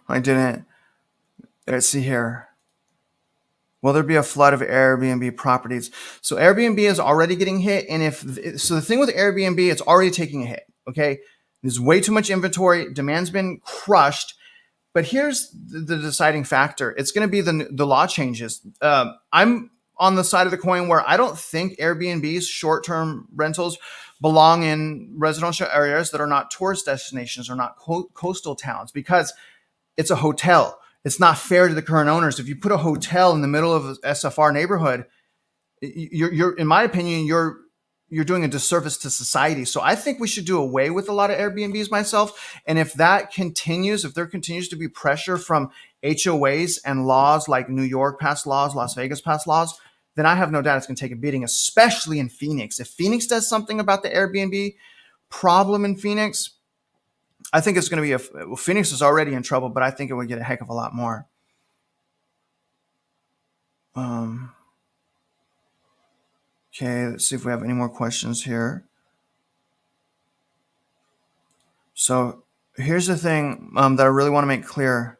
I didn't. Let's see here. Will there be a flood of Airbnb properties? So Airbnb is already getting hit. And so the thing with Airbnb, it's already taking a hit. Okay. There's way too much inventory. Demand's been crushed. But here's the deciding factor. It's going to be the law changes. I'm on the side of the coin where I don't think Airbnb's short-term rentals belong in residential areas that are not tourist destinations or not coastal towns, because it's a hotel. It's not fair to the current owners. If you put a hotel in the middle of a SFR neighborhood, you're in my opinion, you're doing a disservice to society. So I think we should do away with a lot of Airbnbs myself. And if that continues, if there continues to be pressure from HOAs and laws like New York passed laws, Las Vegas passed laws, then I have no doubt it's going to take a beating, especially in Phoenix. If Phoenix does something about the Airbnb problem in Phoenix, I think it's going to be Phoenix is already in trouble, but I think it would get a heck of a lot more. Okay, let's see if we have any more questions here. So here's the thing that I really want to make clear.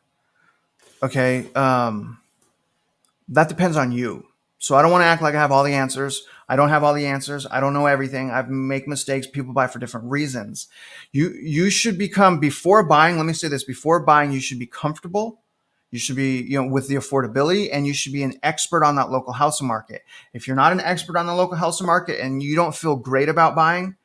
Okay, that depends on you. So I don't want to act like I have all the answers. I don't have all the answers. I don't know everything. I make mistakes. People buy for different reasons. You should become, before buying, let me say this, before buying, you should be comfortable. You should be, with the affordability, and you should be an expert on that local housing market. If you're not an expert on the local housing market and you don't feel great about buying,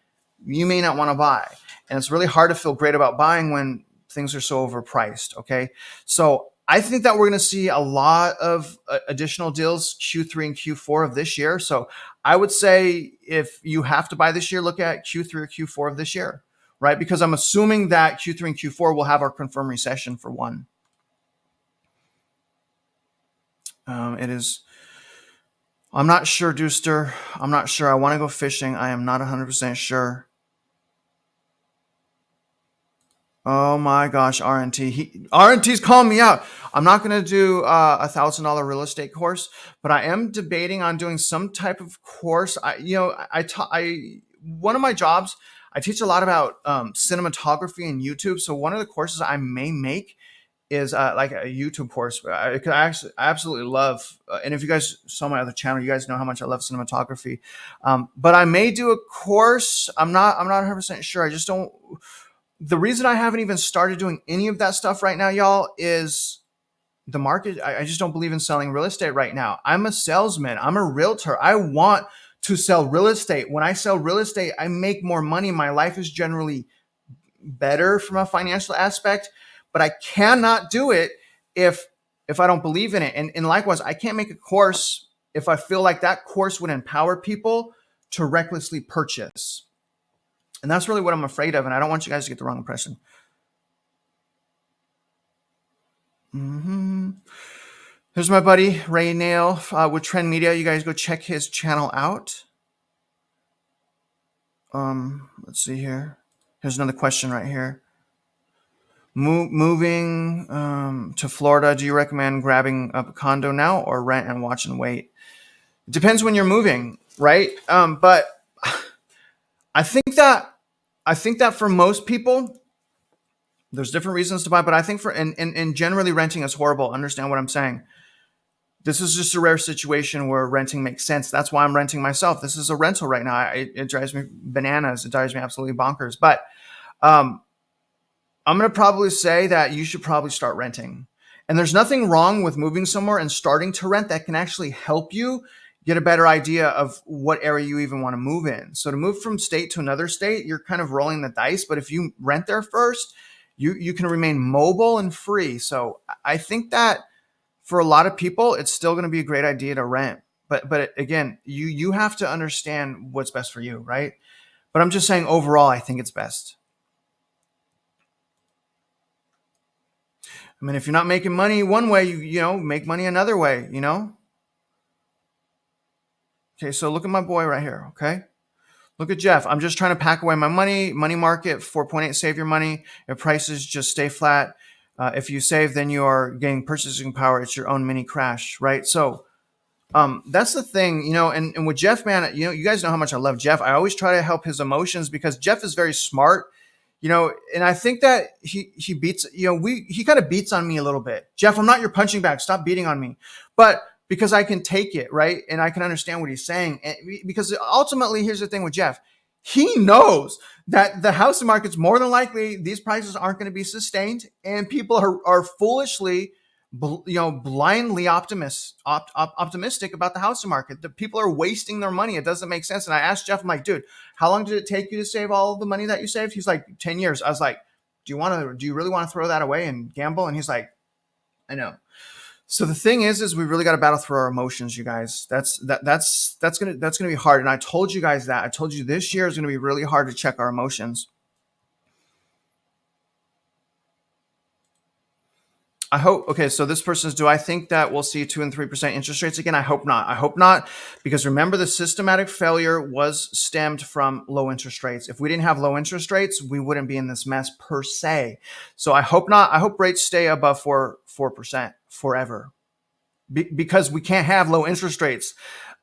you may not want to buy. And it's really hard to feel great about buying when things are so overpriced. Okay. So I think that we're going to see a lot of additional deals Q3 and Q4 of this year. So I would say if you have to buy this year, look at Q3 or Q4 of this year, right? Because I'm assuming that Q3 and Q4 will have our confirmed recession for one. It is. I'm not sure, Deuster. I'm not sure. I want to go fishing. I am not 100% sure. Oh my gosh, RNT. RNT's calling me out. I'm not going to do $1,000 real estate course, but I am debating on doing some type of course. One of my jobs, I teach a lot about cinematography and YouTube. So one of the courses I may make is like a YouTube course. I absolutely love, and if you guys saw my other channel, you guys know how much I love cinematography. But I may do a course. I'm not 100% sure. I just don't. The reason I haven't even started doing any of that stuff right now, y'all, is the market. I just don't believe in selling real estate right now. I'm a salesman. I'm a realtor. I want to sell real estate. When I sell real estate, I make more money. My life is generally better from a financial aspect, but I cannot do it if I don't believe in it. And likewise, I can't make a course if I feel like that course would empower people to recklessly purchase. And that's really what I'm afraid of. And I don't want you guys to get the wrong impression. Here's my buddy, Ray Nail with Trend Media. You guys go check his channel out. Let's see here. Here's another question right here. Moving to Florida, do you recommend grabbing a condo now or rent and watch and wait? It depends when you're moving, right? But I think that for most people, there's different reasons to buy, but I think and generally renting is horrible. Understand what I'm saying? This is just a rare situation where renting makes sense. That's why I'm renting myself. This is a rental right now. It drives me bananas. It drives me absolutely bonkers. But I'm going to probably say that you should probably start renting. And there's nothing wrong with moving somewhere and starting to rent. That can actually help you get a better idea of what area you even want to move in. So to move from state to another state, you're kind of rolling the dice. But if you rent there first, you can remain mobile and free. So I think that for a lot of people, it's still going to be a great idea to rent. But again, you have to understand what's best for you, right? But I'm just saying overall, I think it's best. I mean, if you're not making money one way, you make money another way, Okay, so look at my boy right here, okay? Look at Jeff. I'm just trying to pack away my money. Money market, 4.8, save your money. If prices just stay flat, if you save, then you are gaining purchasing power. It's your own mini crash, right? So that's the thing, and with Jeff, man, you guys know how much I love Jeff. I always try to help his emotions because Jeff is very smart. And I think that he beats, he kind of beats on me a little bit. Jeff, I'm not your punching bag. Stop beating on me. But because I can take it, right? And I can understand what he's saying. And because ultimately, here's the thing with Jeff. He knows that the housing market's more than likely these prices aren't going to be sustained, and people are foolishly, blindly optimistic about the housing market. The people are wasting their money. It doesn't make sense. And I asked Jeff, I'm like, dude, how long did it take you to save all of the money that you saved? He's like, 10 years. I was like, do you really want to throw that away and gamble? And he's like, I know. So the thing is we really got to battle through our emotions, you guys. That's gonna be hard. And I told you guys that. I told you this year is gonna be really hard to check our emotions. I hope. Okay, so this person says, do I think that we'll see 2 and 3% interest rates again? I hope not. I hope not, because remember, the systematic failure was stemmed from low interest rates. If we didn't have low interest rates, we wouldn't be in this mess per se. So I hope not. I hope rates stay above 4% forever, because we can't have low interest rates.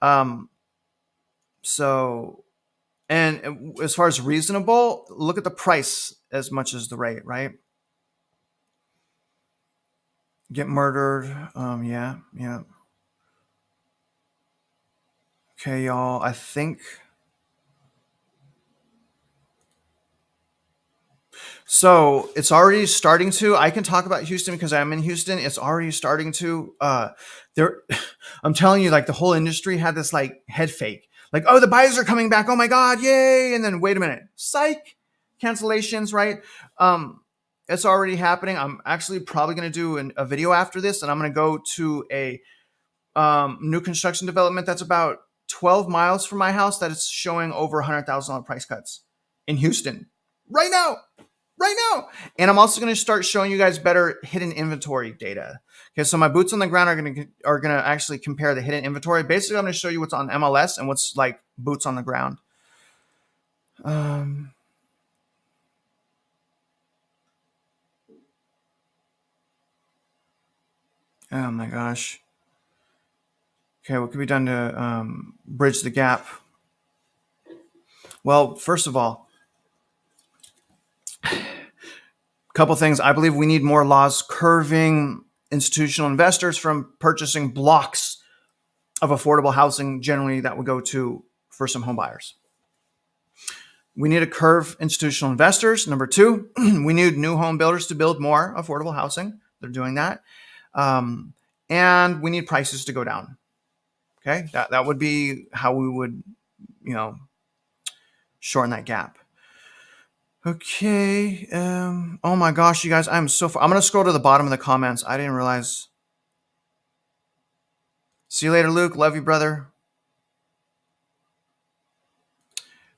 Um, so, and as far as reasonable, look at the price as much as the rate, right? Get murdered. Yeah, yeah. Okay, y'all. I think so. It's already starting to. I can talk about Houston because I'm in Houston. It's already starting to. There, I'm telling you, like the whole industry had this like head fake. Like, oh, the buyers are coming back. Oh my God, yay! And then wait a minute, psych, cancellations, right? It's already happening. I'm actually probably going to do a video after this, and I'm going to go to a new construction development that's about 12 miles from my house that is showing over $100,000 price cuts in Houston right now. Right now. And I'm also going to start showing you guys better hidden inventory data. Okay, so my boots on the ground are going to actually compare the hidden inventory. Basically, I'm going to show you what's on MLS and what's like boots on the ground. Oh my gosh. Okay, what could be done to bridge the gap? Well, first of all, a couple things. I believe we need more laws curbing institutional investors from purchasing blocks of affordable housing, generally that would go to first-time home buyers. We need to curb institutional investors. Number two, we need new home builders to build more affordable housing. They're doing that. And we need prices to go down. Okay, that would be how we would, shorten that gap. Okay. Oh my gosh, you guys, I'm so far. I'm going to scroll to the bottom of the comments. I didn't realize. See you later, Luke. Love you, brother.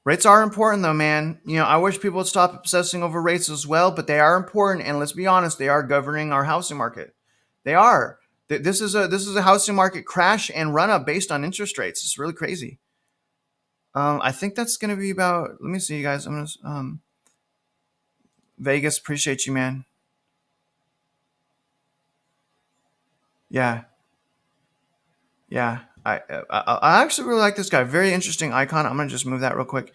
Rates are important though, man. I wish people would stop obsessing over rates as well, but they are important. And let's be honest, they are governing our housing market. They are. This is a housing market crash and run up based on interest rates. It's really crazy. I think that's going to be about, let me see, you guys. I'm going to, Vegas, appreciate you, man. Yeah. Yeah. I actually really like this guy. Very interesting icon. I'm going to just move that real quick.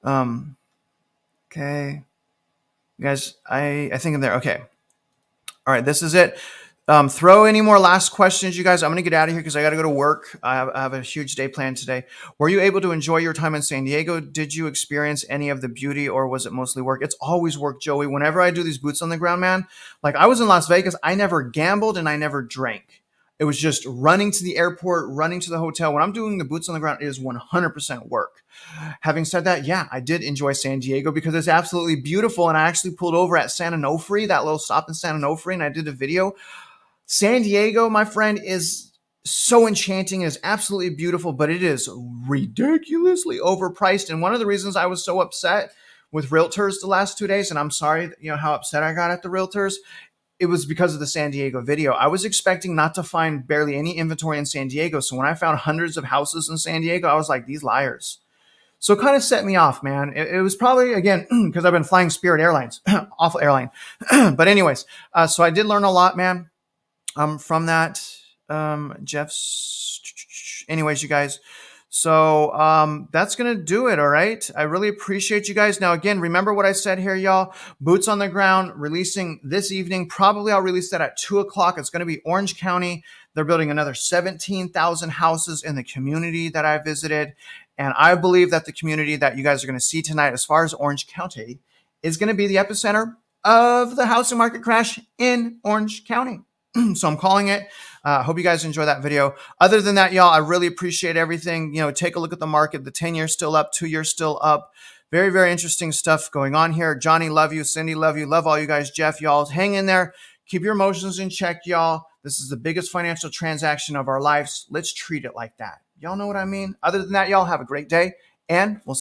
Okay. You guys, I think I'm there. Okay. All right. This is it. Throw any more last questions, you guys. I'm going to get out of here because I got to go to work. I have a huge day planned today. Were you able to enjoy your time in San Diego? Did you experience any of the beauty, or was it mostly work? It's always work, Joey. Whenever I do these boots on the ground, man, like I was in Las Vegas, I never gambled and I never drank. It was just running to the airport, running to the hotel. When I'm doing the boots on the ground, it is 100% work. Having said that, yeah, I did enjoy San Diego because it's absolutely beautiful. And I actually pulled over at San Onofre, that little stop in San Onofre, and I did a video. San Diego, my friend, is so enchanting. It is absolutely beautiful, but it is ridiculously overpriced. And one of the reasons I was so upset with realtors the last 2 days, and I'm sorry, how upset I got at the realtors, it was because of the San Diego video. I was expecting not to find barely any inventory in San Diego. So when I found hundreds of houses in San Diego, I was like, these liars. So it kind of set me off, man. It was probably, again, because I've been flying Spirit Airlines, awful airline. But anyways, so I did learn a lot, man. From that, Jeff's. Anyways, you guys. So that's going to do it. All right. I really appreciate you guys. Now, again, remember what I said here, y'all. Boots on the ground, releasing this evening. Probably I'll release that at 2 o'clock. It's going to be Orange County. They're building another 17,000 houses in the community that I visited. And I believe that the community that you guys are going to see tonight, as far as Orange County, is going to be the epicenter of the housing market crash in Orange County. So I'm calling it. Hope you guys enjoy that video. Other than that, y'all, I really appreciate everything. Take a look at the market. The 10-year still up, 2-year still up. Very, very interesting stuff going on here. Johnny, love you. Cindy, love you. Love all you guys. Jeff, y'all, hang in there. Keep your emotions in check, y'all. This is the biggest financial transaction of our lives. Let's treat it like that. Y'all know what I mean? Other than that, y'all have a great day, and we'll